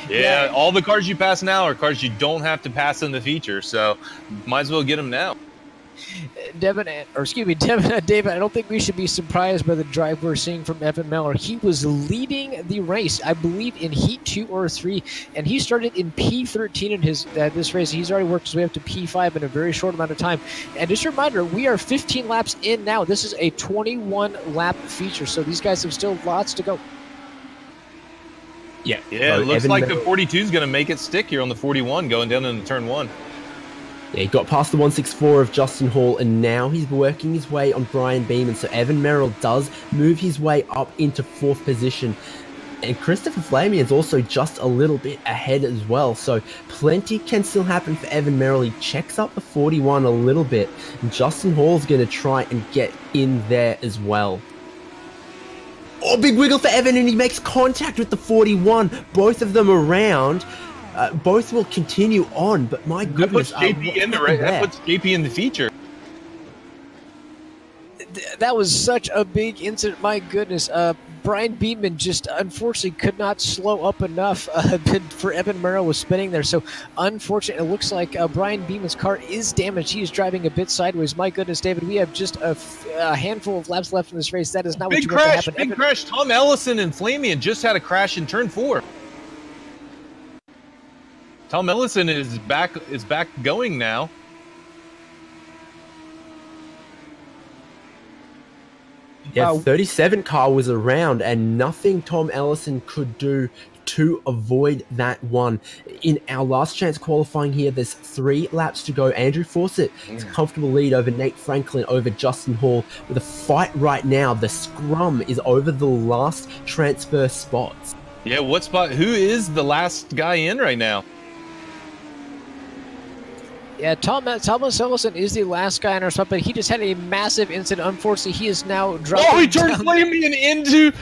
Yeah, all the cars you pass now are cars you don't have to pass in the feature, so might as well get them now. David, I don't think we should be surprised by the drive we're seeing from Evan Miller. He was leading the race, I believe, in Heat 2 or 3, and he started in P13 in his this race. He's already worked his way up to P5 in a very short amount of time. And just a reminder, we are 15 laps in now. This is a 21-lap feature, so these guys have still lots to go. Yeah, it looks like the 42 is going to make it stick here on the 41 going down into turn 1. Yeah, he got past the 164 of Justin Hall, and now he's working his way on Brian Beeman. So Evan Merrill does move his way up into 4th position. And Christopher Flamian's also just a little bit ahead as well. So plenty can still happen for Evan Merrill. He checks up the 41 a little bit. And Justin Hall's going to try and get in there as well. Oh, big wiggle for Evan, and he makes contact with the 41. Both of them around. Both will continue on, but my goodness. That puts JP in the feature. That was such a big incident. My goodness. Brian Beeman just unfortunately could not slow up enough for Evan Merrill was spinning there. So unfortunate. It looks like Brian Beeman's car is damaged. He is driving a bit sideways. My goodness, David, we have just a handful of laps left in this race. That is not what you want to happen. Big crash. Tom Ellison and Flamian just had a crash in turn 4. Tom Ellison is back going now. Yeah, 37 car was around, and nothing Tom Ellison could do to avoid that one. In our last chance qualifying here, there's 3 laps to go. Andrew Fawcett is a comfortable lead over Nate Franklin, over Justin Hall. With a fight right now, the scrum is over the last transfer spots. Yeah, what spot? Who is the last guy in right now? Yeah, Thomas Ellison is the last guy in our spot, but he just had a massive incident. Unfortunately, he is now dropping. Oh, he turned Flamian into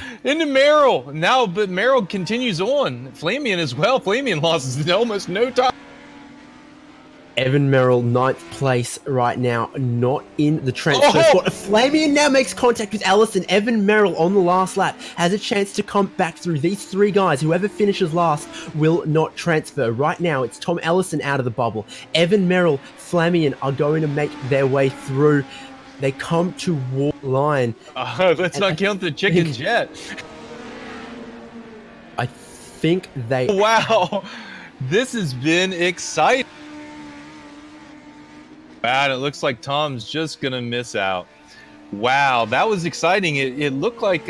Merrill. Now, but Merrill continues on. Flamian as well. Flamian lost almost no time. Evan Merrill, 9th place right now, not in the transfer spot. Flamian now makes contact with Ellison. Evan Merrill on the last lap has a chance to come back through. These 3 guys, whoever finishes last, will not transfer. Right now, it's Tom Ellison out of the bubble. Evan Merrill, Flamian are going to make their way through. They come to wall line. Let's not count the chickens yet. I think they... Wow, this has been exciting. Wow, it looks like Tom's just going to miss out. Wow, that was exciting. It looked like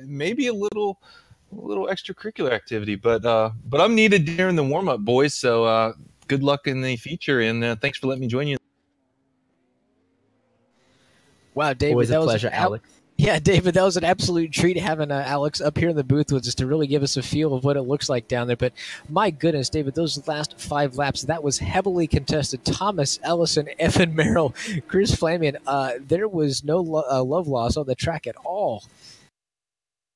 maybe a little extracurricular activity, but I'm needed during the warm-up, boys, so good luck in the feature, and thanks for letting me join you. Wow, David, always a pleasure, Alex. Yeah, David, that was an absolute treat having Alex up here in the booth with us to really give us a feel of what it looks like down there. But my goodness, David, those last 5 laps, that was heavily contested. Thomas Ellison, Evan Merrill, Chris Flamian, there was no love loss on the track at all.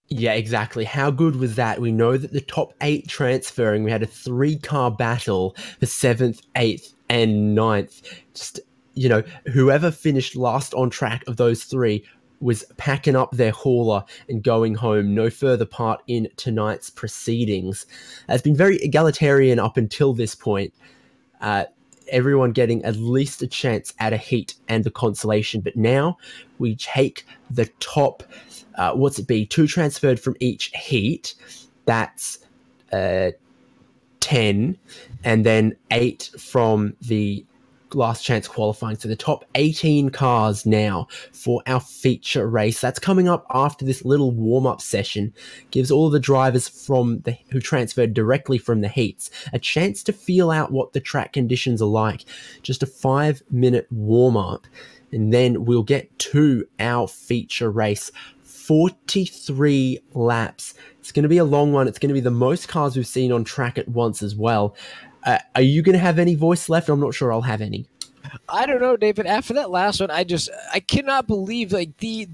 Yeah, exactly. How good was that? We know that the top 8 transferring, we had a 3-car battle for 7th, 8th, and 9th. Just, you know, whoever finished last on track of those 3 was packing up their hauler and going home. No further part in tonight's proceedings. It's been very egalitarian up until this point. Everyone getting at least a chance at a heat and a consolation. But now we take the top, what's it be? 2 transferred from each heat. That's 10. And then 8 from the last chance qualifying. So the top 18 cars now for our feature race. That's coming up after this little warm-up session. Gives all of the drivers who transferred directly from the heats a chance to feel out what the track conditions are like. Just a 5-minute warm-up, and then we'll get to our feature race. 43 laps. It's going to be a long one. It's going to be the most cars we've seen on track at once as well. Are you going to have any voice left? I'm not sure I'll have any. I don't know, David. After that last one, I cannot believe like the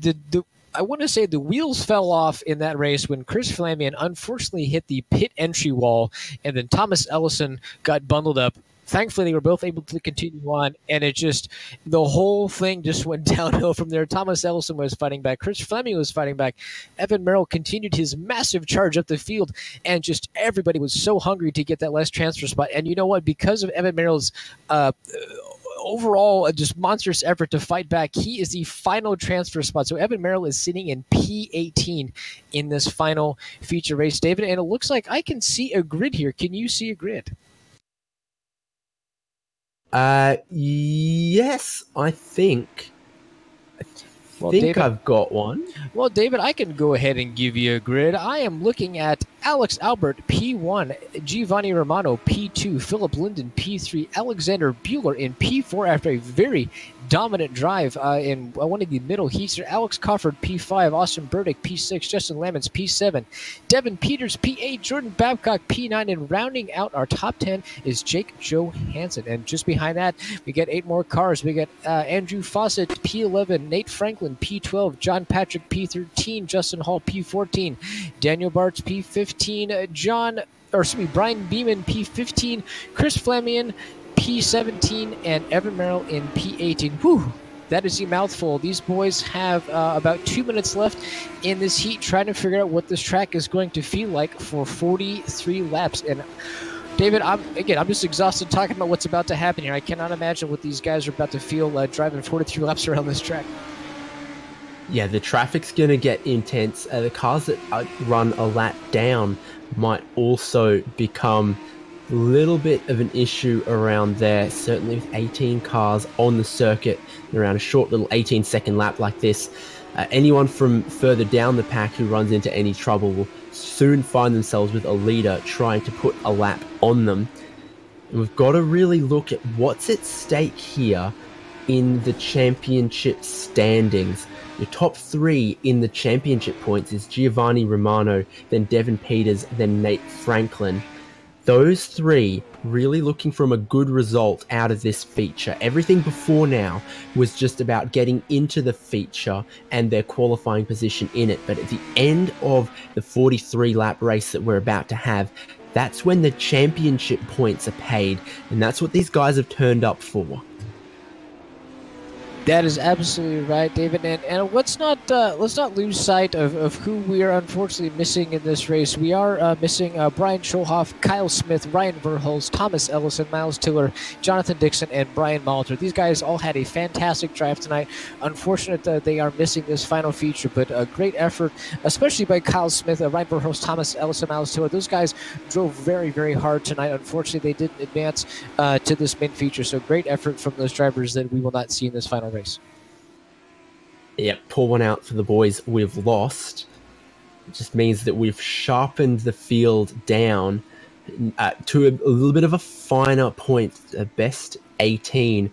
I want to say the wheels fell off in that race when Chris Flamian unfortunately hit the pit entry wall, and then Thomas Ellison got bundled up. Thankfully, they were both able to continue on, and the whole thing just went downhill from there. Thomas Ellison was fighting back. Chris Fleming was fighting back. Evan Merrill continued his massive charge up the field, and just everybody was so hungry to get that last transfer spot. And you know what? Because of Evan Merrill's overall just monstrous effort to fight back, he is the final transfer spot. So Evan Merrill is sitting in P18 in this final feature race, David, and it looks like I can see a grid here. Can you see a grid? Yes, I think. David, I've got one. Well, David, I can go ahead and give you a grid. I am looking at Alex Albert, P1, Giovanni Romano, P2, Philip Linden, P3, Alexander Bueller in P4 after a very dominant drive in one of the middle heats. Alex Cofford, P5, Austin Burdick, P6, Justin Lamons, P7, Devin Peters, P8, Jordan Babcock, P9, and rounding out our top 10 is Jake Johansson. And just behind that, we get 8 more cars. We get Andrew Fawcett, P11, Nate Franklin, P12, John Patrick, P13, Justin Hall, P14, Daniel Bartz, P15, Brian Beeman, P15, Chris Flamian, P17, and Evan Merrill in P18. Whew, that is a mouthful. These boys have about 2 minutes left in this heat trying to figure out what this track is going to feel like for 43 laps. And David, I'm just exhausted talking about what's about to happen here. I cannot imagine what these guys are about to feel driving 43 laps around this track. Yeah, the traffic's going to get intense. The cars that run a lap down might also become a little bit of an issue around there, certainly with 18 cars on the circuit around a short little 18-second lap like this. Anyone from further down the pack who runs into any trouble will soon find themselves with a leader trying to put a lap on them. And we've got to really look at what's at stake here in the championship standings. Your top 3 in the championship points is Giovanni Romano, then Devin Peters, then Nate Franklin. Those 3 really looking from a good result out of this feature. Everything before now was just about getting into the feature and their qualifying position in it. But at the end of the 43 lap race that we're about to have, that's when the championship points are paid. And that's what these guys have turned up for. That is absolutely right, David. And let's not lose sight of who we are unfortunately missing in this race. We are missing Brian Schulhoff, Kyle Smith, Ryan Verhulst, Thomas Ellison, Miles Tiller, Jonathan Dixon, and Brian Molitor. These guys all had a fantastic drive tonight. Unfortunate that they are missing this final feature, but a great effort, especially by Kyle Smith, Ryan Verhulst, Thomas Ellison, Miles Tiller. Those guys drove very, very hard tonight. Unfortunately, they didn't advance to this main feature, so great effort from those drivers that we will not see in this final race. Yeah, pour one out for the boys we've lost. It just means that we've sharpened the field down to a little bit of a finer point, a best 18.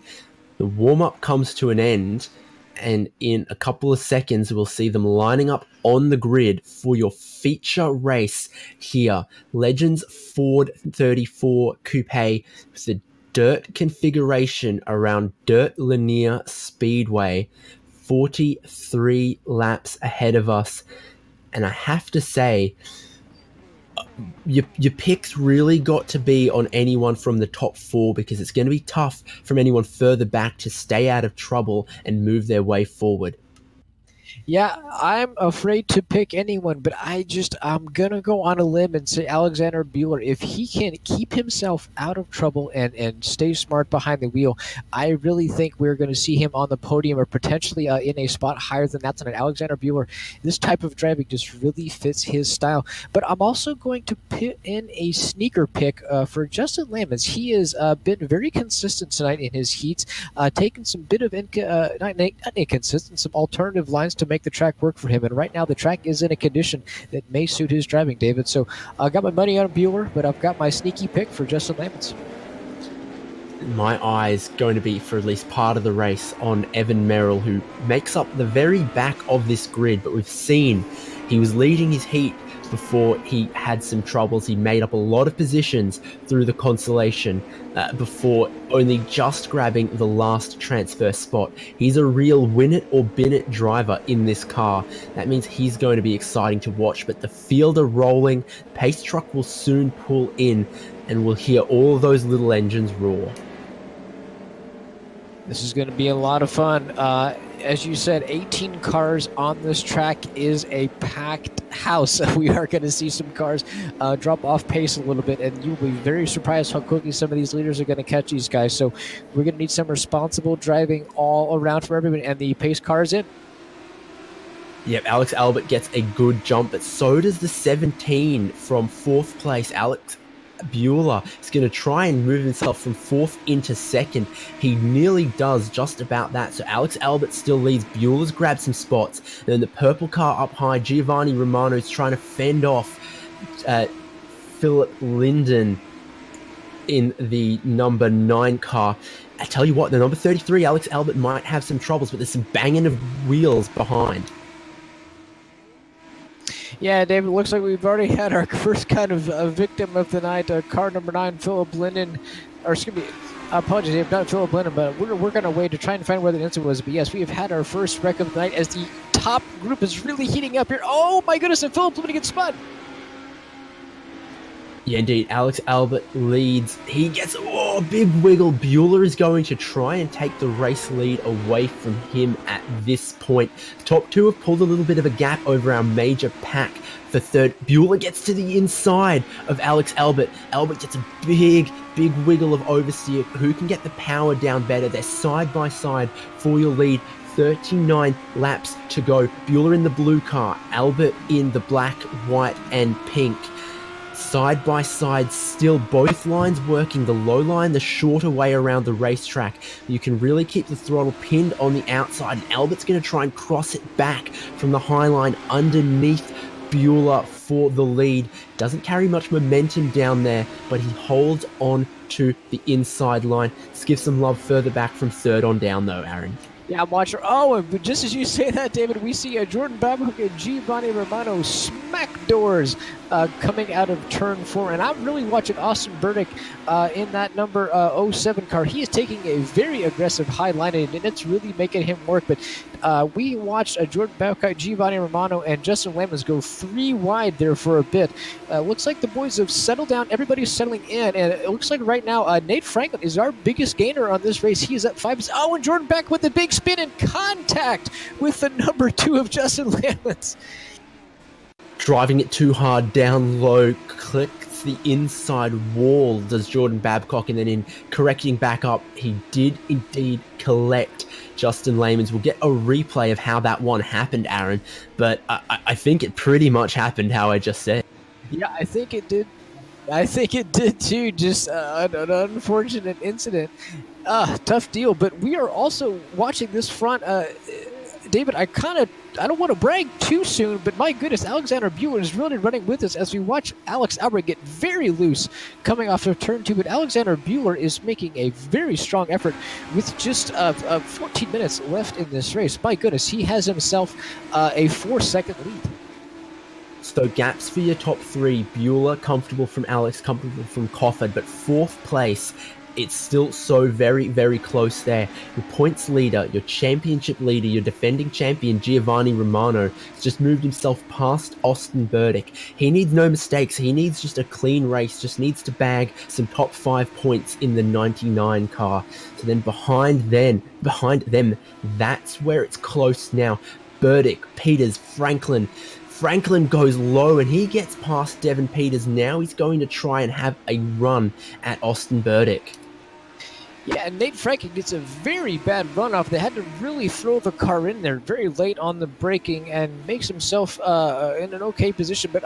The warm-up comes to an end, and in a couple of seconds, we'll see them lining up on the grid for your feature race here. Legends Ford 34 Coupe with the dirt configuration around Dirt Lanier Speedway. 43 laps ahead of us. And I have to say, your picks really got to be on anyone from the top 4, because it's going to be tough from anyone further back to stay out of trouble and move their way forward. Yeah, I'm afraid to pick anyone, but I'm gonna go on a limb and say Alexander Bueller. If he can keep himself out of trouble and stay smart behind the wheel, I really think we're going to see him on the podium or potentially in a spot higher than that tonight. Alexander Bueller, this type of driving just really fits his style. But I'm also going to put in a sneaker pick for Justin Lamons. He has been very consistent tonight in his heats, taking some bit of not inconsistent, some alternative lines to make the track work for him. And right now, the track is in a condition that may suit his driving, David. So I got my money on Bueller, but I've got my sneaky pick for Justin Lamons. My eye's going to be, for at least part of the race, on Evan Merrill, who makes up the very back of this grid. But we've seen he was leading his heat before he had some troubles. He made up a lot of positions through the consolation before only just grabbing the last transfer spot. He's a real win it or bin it driver in this car. That means he's going to be exciting to watch, but the field are rolling. Pace truck will soon pull in and we'll hear all of those little engines roar. This is going to be a lot of fun. As you said, 18 cars on this track is a packed house. We are going to see some cars drop off pace a little bit, and you'll be very surprised how quickly some of these leaders are going to catch these guys. So we're going to need some responsible driving all around for everyone, and the pace car is in. Yep, Alex Albert gets a good jump, but so does the 17 from 4th place, Alex Bueller. Is going to try and move himself from 4th into 2nd. He nearly does just about that. So Alex Albert still leads. Bueller's grabbed some spots. And then the purple car up high, Giovanni Romano's trying to fend off Philip Linden in the number 9 car. I tell you what, the number 33, Alex Albert, might have some troubles, but there's some banging of wheels behind. Yeah, David, looks like we've already had our first kind of victim of the night. Car number 9, Philip Linden, or excuse me, apologies, Dave, not Philip Linden, but we're working our way to try and find where the incident was. But yes, we have had our first wreck of the night as the top group is really heating up here. Oh my goodness, and Philip Linden gets spun. Yeah, indeed. Alex Albert leads. He gets a big wiggle. Bueller is going to try and take the race lead away from him at this point. Top 2 have pulled a little bit of a gap over our major pack for 3rd. Bueller gets to the inside of Alex Albert. Albert gets a big wiggle of oversteer. Who can get the power down better? They're side by side for your lead. 39 laps to go. Bueller in the blue car. Albert in the black, white, and pink. Side by side still, both lines working, the low line the shorter way around the racetrack. You can really keep the throttle pinned on the outside, and Albert's going to try and cross it back from the high line underneath Bueller for the lead. Doesn't carry much momentum down there, but he holds on to the inside line. Let's give some love further back from 3rd on down though, Aaron. Yeah, I'm watching. Oh, and just as you say that, David, we see Jordan Babcock and Giovanni Romano smack doors coming out of turn 4. And I'm really watching Austin Burdick in that number 07 car. He is taking a very aggressive high line, and it's really making him work. But we watched Jordan Babcock, Giovanni Romano, and Justin Lamons go 3 wide there for a bit. Looks like the boys have settled down. Everybody's settling in, and it looks like right now Nate Franklin is our biggest gainer on this race. He is at 5. Oh, and Jordan back with the big spin in contact with the number 2 of Justin Lamons. Driving it too hard down low, clicks the inside wall, does Jordan Babcock, and then in correcting back up, he did indeed collect Justin Lamons. We'll get a replay of how that one happened, Aaron, but I think it pretty much happened how I just said. Yeah, I think it did. I think it did too. Just an unfortunate incident. Tough deal. But we are also watching this front. David, I don't want to brag too soon, but my goodness, Alexander Bueller is really running with us as we watch Alex Albert get very loose coming off of turn 2. But Alexander Bueller is making a very strong effort with just 14 minutes left in this race. My goodness, he has himself a 4-second lead. So gaps for your top 3. Bueller, comfortable from Alex, comfortable from Cofford, but 4th place. It's still so very close there. Your points leader, your championship leader, your defending champion, Giovanni Romano, has just moved himself past Austin Burdick. He needs no mistakes. He needs just a clean race, just needs to bag some top 5 points in the 99 car. So then behind them, that's where it's close now. Burdick, Peters, Franklin. Franklin goes low and he gets past Devin Peters. Now he's going to try and have a run at Austin Burdick. Yeah, and Nate Franklin gets a very bad runoff. They had to really throw the car in there very late on the braking and makes himself in an okay position. But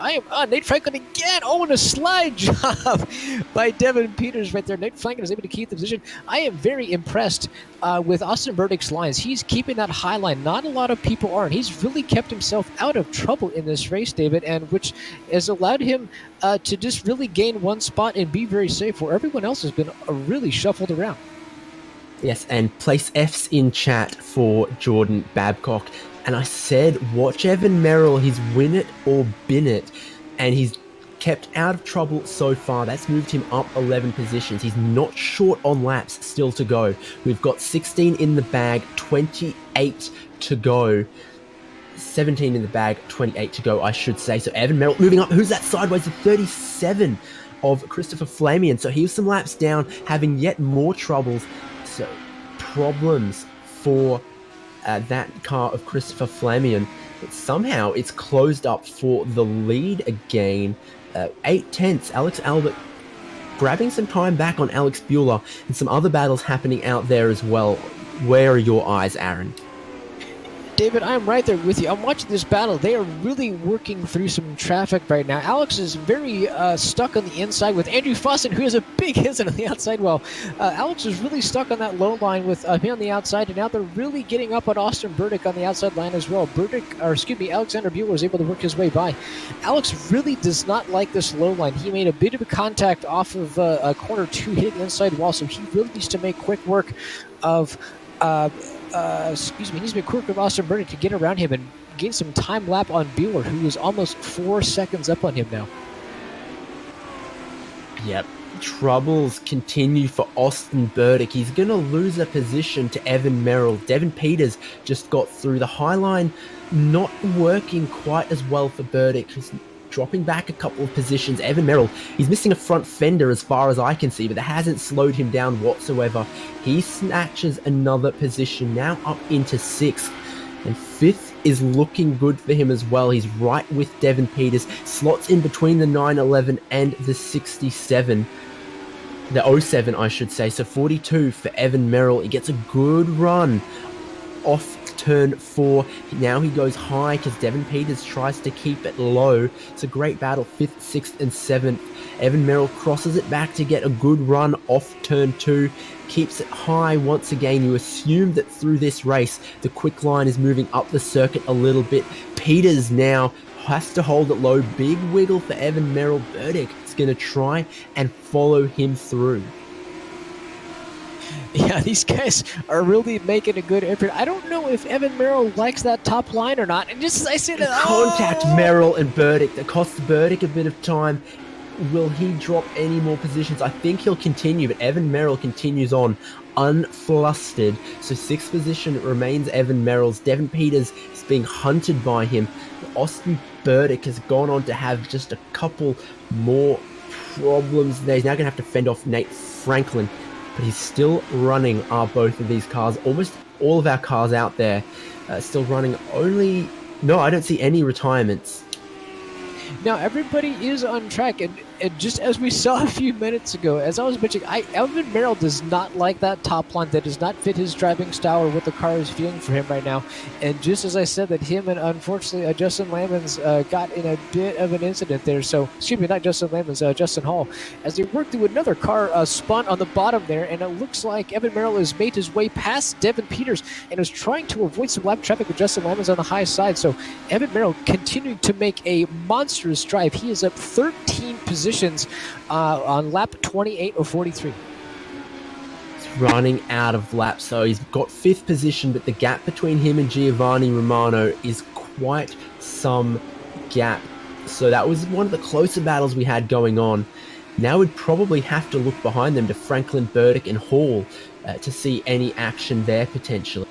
Nate Franklin again. Oh, and a slide job by Devin Peters right there. Nate Franklin is able to keep the position. I am very impressed with Austin Burdick's lines. He's keeping that high line. Not a lot of people are, and he's really kept himself out of trouble in this race, David, and which has allowed him to just really gain one spot and be very safe, where everyone else has been really shuffled around. Yes, and place F's in chat for Jordan Babcock. And I said, watch Evan Merrill. He's win it or bin it. And he's kept out of trouble so far. That's moved him up 11 positions. He's not short on laps still to go. We've got 16 in the bag, 28 to go. 17 in the bag, 28 to go, I should say. So Evan Merrill moving up. Who's that sideways? The 37 of Christopher Flamian. So he was some laps down, having yet more troubles. So problems for that car of Christopher Flamian. But somehow it's closed up for the lead again. 8/10. Alex Albert grabbing some time back on Alex Bueller, and some other battles happening out there as well. Where are your eyes, Aaron? David, I'm right there with you. I'm watching this battle. They are really working through some traffic right now. Alex is very stuck on the inside with Andrew Fawcett, who has a big hit on the outside. Well, Alex is really stuck on that low line with him on the outside, and now they're really getting up on Austin Burdick on the outside line as well. Alexander Bueller was able to work his way by. Alex really does not like this low line. He made a bit of a contact off of a corner 2 hit inside wall, so he really needs to make quick work of he needs to be quick with Austin Burdick to get around him and gain some time lap on Bueller, who is almost 4 seconds up on him now. Yep. Troubles continue for Austin Burdick. He's going to lose a position to Evan Merrill. Devin Peters just got through the high line, not working quite as well for Burdick. He's dropping back a couple of positions. Evan Merrill, he's missing a front fender as far as I can see, but that hasn't slowed him down whatsoever. He snatches another position, now up into 6th. And 5th is looking good for him as well. He's right with Devin Peters, slots in between the 911 and the 67. The 07, I should say. So 42 for Evan Merrill. He gets a good run off turn 4. Now he goes high because Devin Peters tries to keep it low. It's a great battle. 5th, 6th, and 7th. Evan Merrill crosses it back to get a good run off turn 2. Keeps it high once again. You assume that through this race, the quick line is moving up the circuit a little bit. Peters now has to hold it low. Big wiggle for Evan Merrill. Burdick is going to try and follow him through. Yeah, these guys are really making a good effort. I don't know if Evan Merrill likes that top line or not. And just as I say that, contact Merrill and Burdick. That costs Burdick a bit of time. Will he drop any more positions? I think he'll continue, but Evan Merrill continues on unflustered. So 6th position remains Evan Merrill's. Devin Peters is being hunted by him. Austin Burdick has gone on to have just a couple more problems there. He's now going to have to fend off Nate Franklin. But he's still running both of these cars. Almost all of our cars out there still running. No, I don't see any retirements. Now, everybody is on track, and just as we saw a few minutes ago, as I was mentioning, Evan Merrill does not like that top line. That does not fit his driving style or what the car is feeling for him right now. And just as I said, that him and, unfortunately, Justin Lamons got in a bit of an incident there. So, excuse me, not Justin Lamons, Justin Hall. As they worked through another car spun on the bottom there, and it looks like Evan Merrill has made his way past Devin Peters and is trying to avoid some lap traffic with Justin Lamons on the high side. So, Evan Merrill continuing to make a monstrous drive. He is up 13 positions on lap 28 of 43. He's running out of laps, so he's got 5th position, but the gap between him and Giovanni Romano is quite some gap. So that was one of the closer battles we had going on. Now we'd probably have to look behind them to Franklin, Burdick, and Hall to see any action there potentially.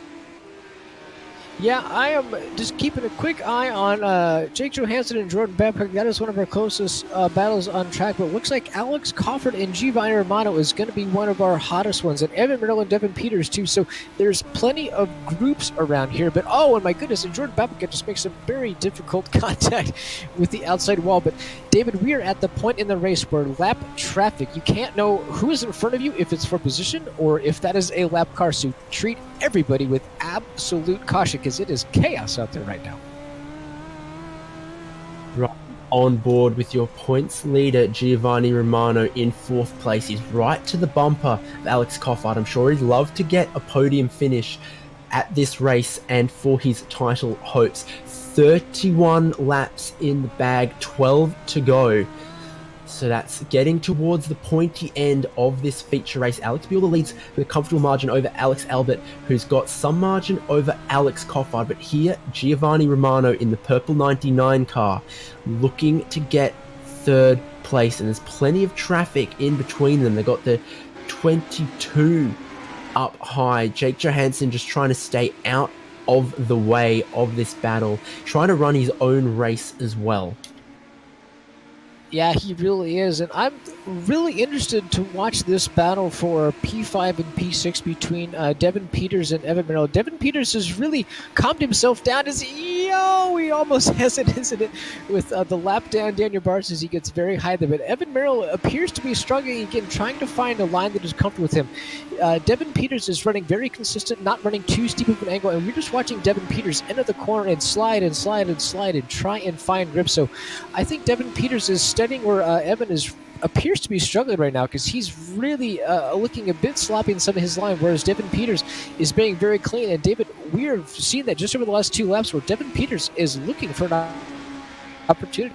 Yeah, I am just keeping a quick eye on Jake Johansson and Jordan Babcock. That is one of our closest battles on track, but it looks like Alex Cofford and Giovanni Romano is going to be one of our hottest ones, and Evan Merrill and Devin Peters too, so there's plenty of groups around here, but oh, and my goodness, and Jordan Babcock just makes some very difficult contact with the outside wall. But David, we are at the point in the race where lap traffic, you can't know who is in front of you, if it's for position or if that is a lap car, so treat everybody with absolute caution because it is chaos out there right now. Right on board with your points leader, Giovanni Romano, in 4th place. He's right to the bumper of Alex Coffard. I'm sure he'd love to get a podium finish at this race and for his title hopes. 31 laps in the bag, 12 to go. So that's getting towards the pointy end of this feature race. Alex Bueller leads with a comfortable margin over Alex Albert, who's got some margin over Alex Coffard. But here, Giovanni Romano in the purple 99 car, looking to get 3rd place. And there's plenty of traffic in between them. They've got the 22 up high. Jake Johansson just trying to stay out of the way of this battle, trying to run his own race as well. Yeah, he really is, and I'm really interested to watch this battle for P5 and P6 between Devin Peters and Evan Merrill. Devin Peters has really calmed himself down as he almost has an incident with the lap down Daniel Bars as he gets very high there, but Evan Merrill appears to be struggling again, trying to find a line that is comfortable with him. Devin Peters is running very consistent, not running too steep of an angle, and we're just watching Devin Peters enter the corner and slide and slide and slide and try and find grip. So I think Devin Peters is studying where Evan appears to be struggling right now because he's really looking a bit sloppy in some of his line, whereas Devin Peters is being very clean. And David, we are seeing that just over the last 2 laps where Devin Peters is looking for an opportunity.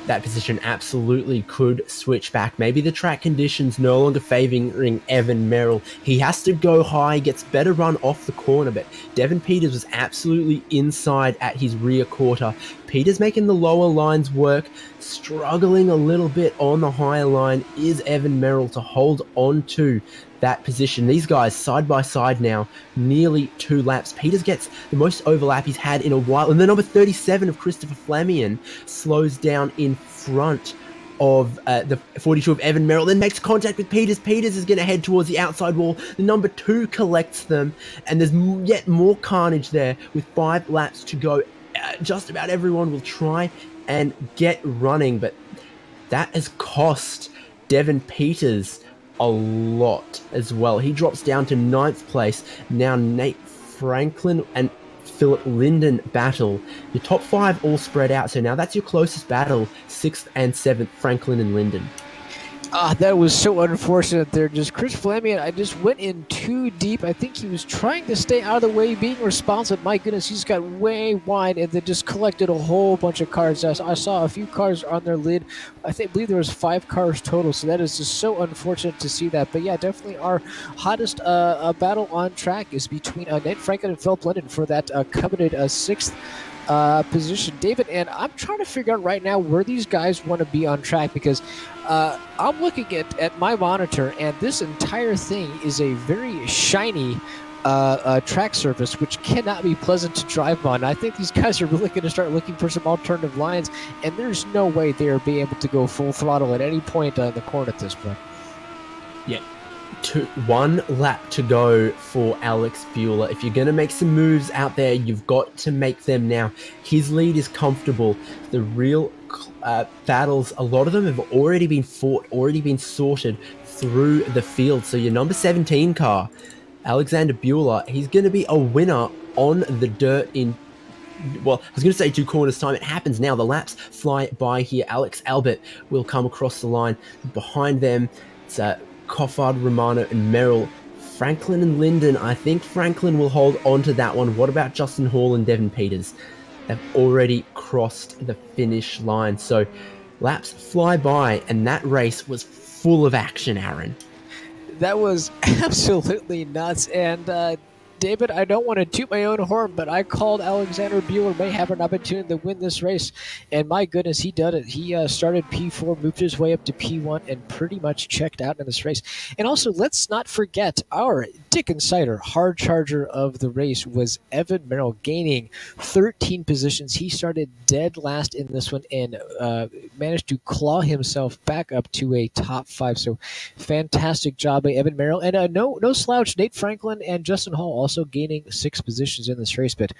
That position absolutely could switch back. Maybe the track conditions no longer favoring Evan Merrill. He has to go high, gets better run off the corner, but Devin Peters was absolutely inside at his rear quarter. Peters making the lower lines work, struggling a little bit on the higher line is Evan Merrill to hold on to that position. These guys side by side now, nearly 2 laps. Peters gets the most overlap he's had in a while, and the number 37 of Christopher Flamian slows down in front of the 42 of Evan Merrill, then makes contact with Peters. Peters is going to head towards the outside wall. The number 2 collects them, and there's yet more carnage there with 5 laps to go. Just about everyone will try and get running, but that has cost Devin Peters a lot as well. He drops down to 9th place. Now Nate Franklin and Philip Linden battle. Your top 5 all spread out, so now that's your closest battle, 6th and 7th, Franklin and Linden. That was so unfortunate there. Just Chris Flamian, I just went in too deep. I think he was trying to stay out of the way, being responsive. My goodness, he's got way wide and then just collected a whole bunch of cars. I saw a few cars on their lid. I believe there was 5 cars total, so that is just so unfortunate to see that. But yeah, definitely our hottest battle on track is between Nate Franklin and Philip Linden for that coveted 6th position. David, and I'm trying to figure out right now where these guys want to be on track because I'm looking at my monitor and this entire thing is a very shiny track surface which cannot be pleasant to drive on. I think these guys are really going to start looking for some alternative lines, and there's no way they are being able to go full throttle at any point in the corner at this point. Yeah. 1 lap to go for Alex Bueller. If you're going to make some moves out there, you've got to make them now. His lead is comfortable. The real battles, a lot of them have already been fought, already been sorted through the field. So your number 17 car, Alexander Bueller, he's going to be a winner on the dirt in, well, I was going to say 2 corners time. It happens now. The laps fly by here. Alex Albert will come across the line. Behind them, it's Coffard, Romano, and Merrill. Franklin and Linden, I think Franklin will hold on to that one. What about Justin Hall and Devin Peters? They've already crossed the finish line. So laps fly by, and that race was full of action, Aaron. That was absolutely nuts. And David, I don't want to toot my own horn, but I called Alexander Buehler may have an opportunity to win this race. And my goodness, he did it. He started P4, moved his way up to P1, and pretty much checked out in this race. And also, let's not forget our Dick Insider hard charger of the race was Evan Merrill, gaining 13 positions. He started dead last in this one and managed to claw himself back up to a top 5. So fantastic job by Evan Merrill. And no slouch, Nate Franklin and Justin Hall also gaining 6 positions in this race. But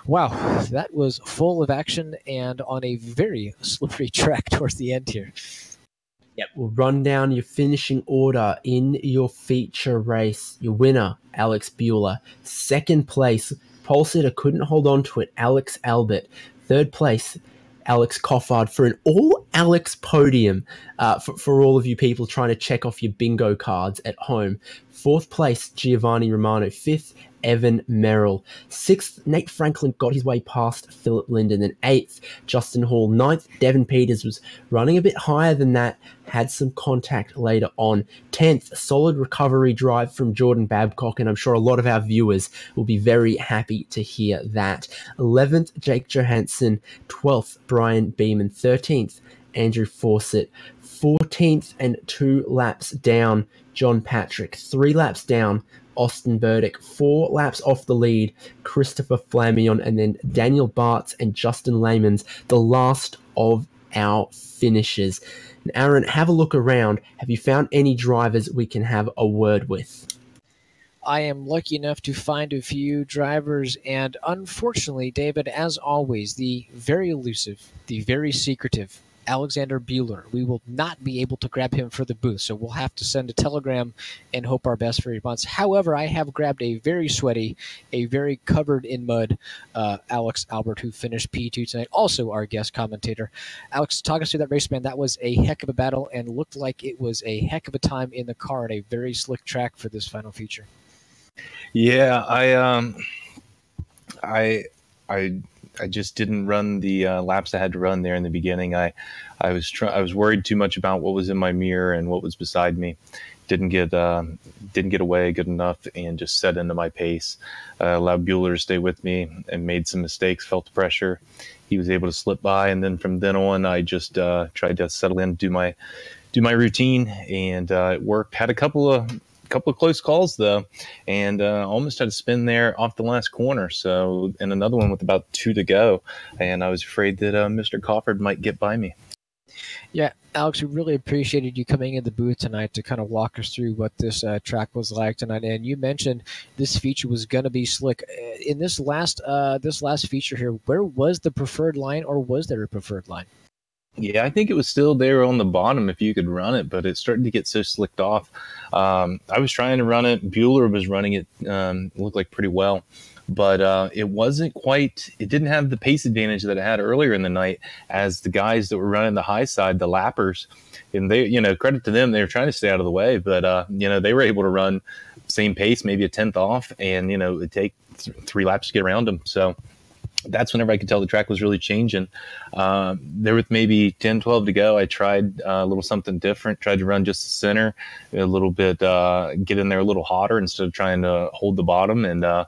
wow, that was full of action and on a very slippery track towards the end here. Yep, we'll run down your finishing order in your feature race. Your winner, Alex Buehler. Second place, pole sitter couldn't hold on to it, Alex Albert. Third place, Alex Coffard, for an all-Alex podium for all of you people trying to check off your bingo cards at home. Fourth place, Giovanni Romano. Fifth, Evan Merrill. Sixth, Nate Franklin got his way past Philip Linden. Then eighth, Justin Hall. Ninth, Devin Peters was running a bit higher than that, had some contact later on. 10th, solid recovery drive from Jordan Babcock, and I'm sure a lot of our viewers will be very happy to hear that. 11th, Jake Johansson. 12th, Brian Beeman. 13th, Andrew Fawcett. 14th, and 2 laps down, John Patrick. 3 laps down, Austin Burdick. 4 laps off the lead, Christopher Flamion, and then Daniel Bartz and Justin Lamans, the last of our finishers. And Aaron, have a look around. Have you found any drivers we can have a word with? I am lucky enough to find a few drivers, and unfortunately, David, as always, the very elusive, the very secretive Alexander Buehler, we will not be able to grab him for the booth, so we'll have to send a telegram and hope our best for a response. However, I have grabbed a very sweaty, a very covered in mud Alex Albert, who finished P2 tonight, also our guest commentator. Alex, talk us through that race, man. That was a heck of a battle and looked like it was a heck of a time in the car at a very slick track for this final feature. Yeah, I just didn't run the laps I had to run there in the beginning. I was worried too much about what was in my mirror and what was beside me. Didn't get away good enough and just set into my pace. Allowed Buehler to stay with me and made some mistakes. Felt the pressure. He was able to slip by, and then from then on, I just tried to settle in, do my routine, and it worked. Had a couple of close calls though, and almost had to spin there off the last corner. So, and another one with about 2 to go, and I was afraid that Mr. Coffard might get by me. Yeah, Alex, we really appreciated you coming in the booth tonight to kind of walk us through what this track was like tonight. And you mentioned this feature was going to be slick. In this last feature here, where was the preferred line, or was there a preferred line? Yeah, I think it was still there on the bottom if you could run it, but it's starting to get so slicked off. I was trying to run it. Buehler was running it. Looked like pretty well, but it wasn't quite. It didn't have the pace advantage that it had earlier in the night, as the guys that were running the high side, the lappers, and they, credit to them, they were trying to stay out of the way, but they were able to run same pace, maybe a tenth off, and it'd take 3 laps to get around them. So that's whenever I could tell the track was really changing. There with maybe 10, 12 to go, I tried a little something different, tried to run just the center a little bit, get in there a little hotter instead of trying to hold the bottom. And I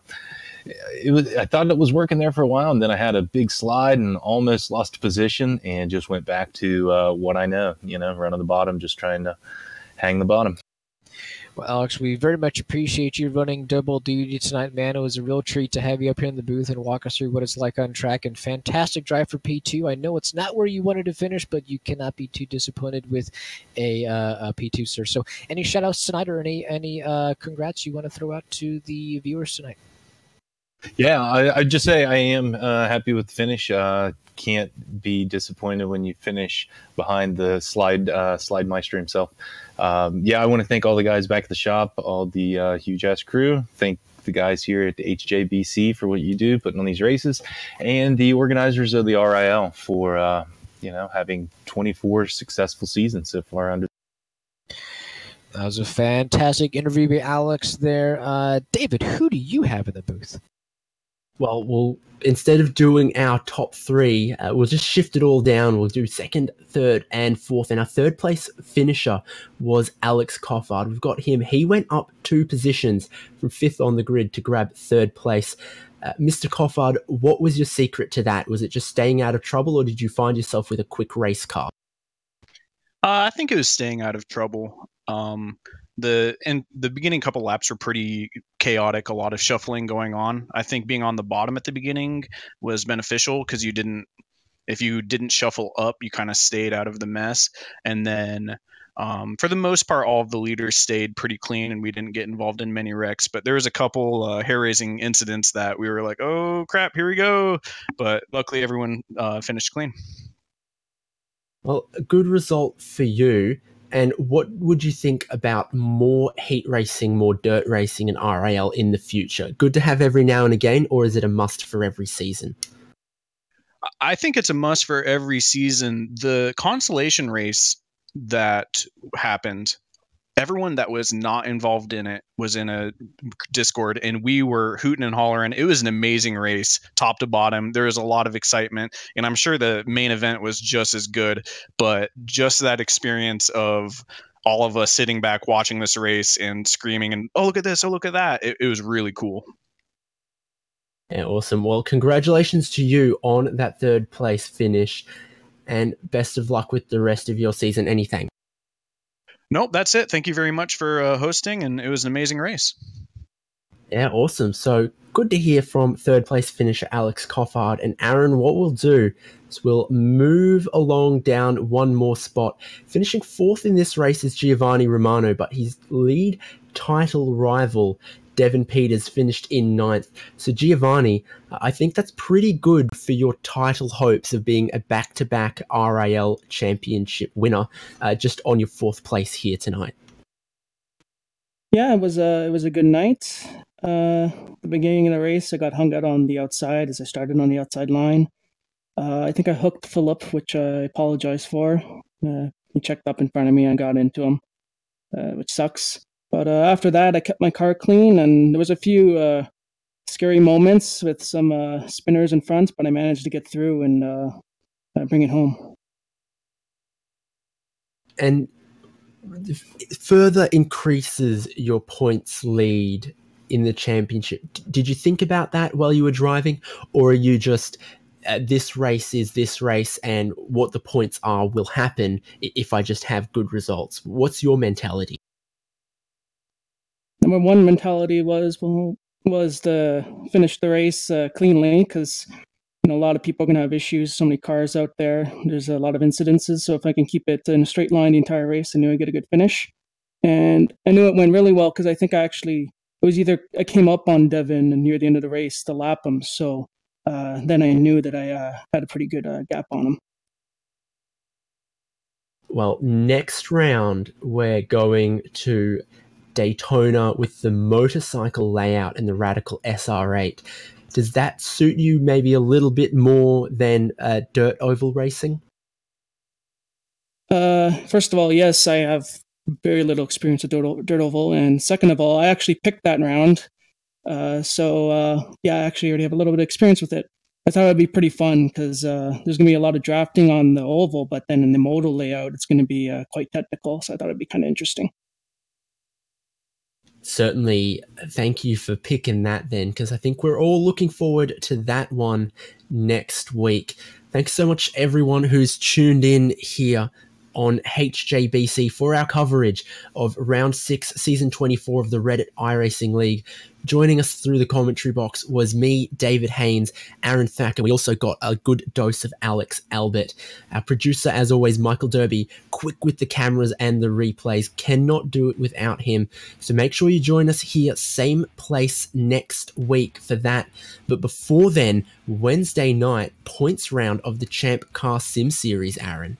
thought it was working there for a while, and then I had a big slide and almost lost position and just went back to what I know, run on the bottom, just trying to hang the bottom. Well, Alex, we very much appreciate you running double duty tonight, man. It was a real treat to have you up here in the booth and walk us through what it's like on track. And fantastic drive for P2. I know it's not where you wanted to finish, but you cannot be too disappointed with a P2, sir. So any shout-outs tonight, or any congrats you want to throw out to the viewers tonight? Yeah, I'd just say I am happy with the finish. Can't be disappointed when you finish behind the slide meister himself. I want to thank all the guys back at the shop, all the huge ass crew. Thank the guys here at the HJBC for what you do, putting on these races, and the organizers of the RiL for having 24 successful seasons so far under. That was a fantastic interview by Alex there. David, who do you have in the booth? Well, instead of doing our top three, we'll just shift it all down. We'll do second, third, and fourth. And our third place finisher was Alex Coffard. We've got him. He went up 2 positions from 5th on the grid to grab 3rd place. Mr. Coffard, what was your secret to that? Was it just staying out of trouble, or did you find yourself with a quick race car? I think it was staying out of trouble. The beginning couple laps were pretty chaotic, a lot of shuffling going on. I think being on the bottom at the beginning was beneficial because if you didn't shuffle up, you kind of stayed out of the mess. And then for the most part, all of the leaders stayed pretty clean and we didn't get involved in many wrecks. But there was a couple hair-raising incidents that we were like, oh crap, here we go. But luckily everyone finished clean. Well, a good result for you. And what would you think about more heat racing, more dirt racing and RiL in the future? Good to have every now and again, or is it a must for every season? I think it's a must for every season. The consolation race that happened, everyone that was not involved in it was in a Discord, and we were hooting and hollering. It was an amazing race, top to bottom. There was a lot of excitement, and I'm sure the main event was just as good, but just that experience of all of us sitting back watching this race and screaming and, oh, look at this, oh, look at that. It was really cool. Yeah, awesome. Well, congratulations to you on that 3rd place finish, and best of luck with the rest of your season. Anything? Nope, that's it. Thank you very much for hosting, and it was an amazing race. Yeah, awesome. So good to hear from 3rd place finisher Alex Coffard. And Aaron, what we'll do is we'll move along down one more spot. Finishing 4th in this race is Giovanni Romano, but his lead title rival Devin Peters finished in 9th. So Giovanni, I think that's pretty good for your title hopes of being a back-to-back RiL championship winner, just on your 4th place here tonight. Yeah, it was a good night. The beginning of the race, I got hung out on the outside as I started on the outside line. I think I hooked Philip, which I apologize for. He checked up in front of me and got into him, which sucks. But after that, I kept my car clean, and there was a few scary moments with some spinners in front, but I managed to get through and bring it home. And further increases your points lead in the championship. Did you think about that while you were driving, or are you just this race is this race and what the points are will happen if I just have good results? What's your mentality? Number one mentality was to finish the race cleanly, because a lot of people are going to have issues. So many cars out there. There's a lot of incidences. So if I can keep it in a straight line the entire race, I knew I'd get a good finish. And I knew it went really well because I think I came up on Devin near the end of the race to lap him. So then I knew that I had a pretty good gap on him. Well, next round, we're going to Daytona with the motorcycle layout and the Radical SR8. Does that suit you maybe a little bit more than dirt oval racing? First of all, yes, I have very little experience with dirt oval, and second of all, I actually picked that round. Yeah, I actually already have a little bit of experience with it. I thought it would be pretty fun because there's going to be a lot of drafting on the oval, but then in the modal layout, it's going to be quite technical. So I thought it'd be kind of interesting. Certainly, thank you for picking that then, because I think we're all looking forward to that one next week. Thanks so much, everyone who's tuned in here on HJBC for our coverage of Round 6, Season 24 of the Reddit iRacing League. Joining us through the commentary box was me, David Haynes, Aaron Thacker. We also got a good dose of Alex Albert. Our producer, as always, Michael Derby, quick with the cameras and the replays. Cannot do it without him. So make sure you join us here, same place next week for that. But before then, Wednesday night, points round of the Champ Car Sim Series, Aaron.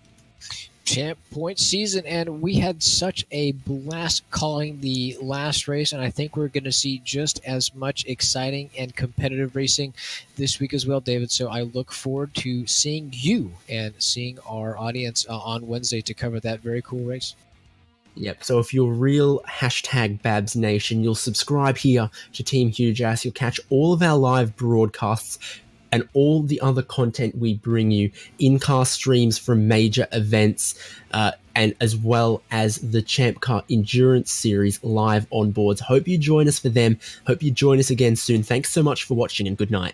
Champ point season, and we had such a blast calling the last race, and I think we're going to see just as much exciting and competitive racing this week as well, David. So I look forward to seeing you and seeing our audience on Wednesday to cover that very cool race. Yep. So if you're real #Babs Nation, you'll subscribe here to Team Huge Ass. You'll catch all of our live broadcasts and all the other content we bring you, in-car streams from major events, and as well as the Champ Car Endurance Series live on boards. Hope you join us for them. Hope you join us again soon. Thanks so much for watching, and good night.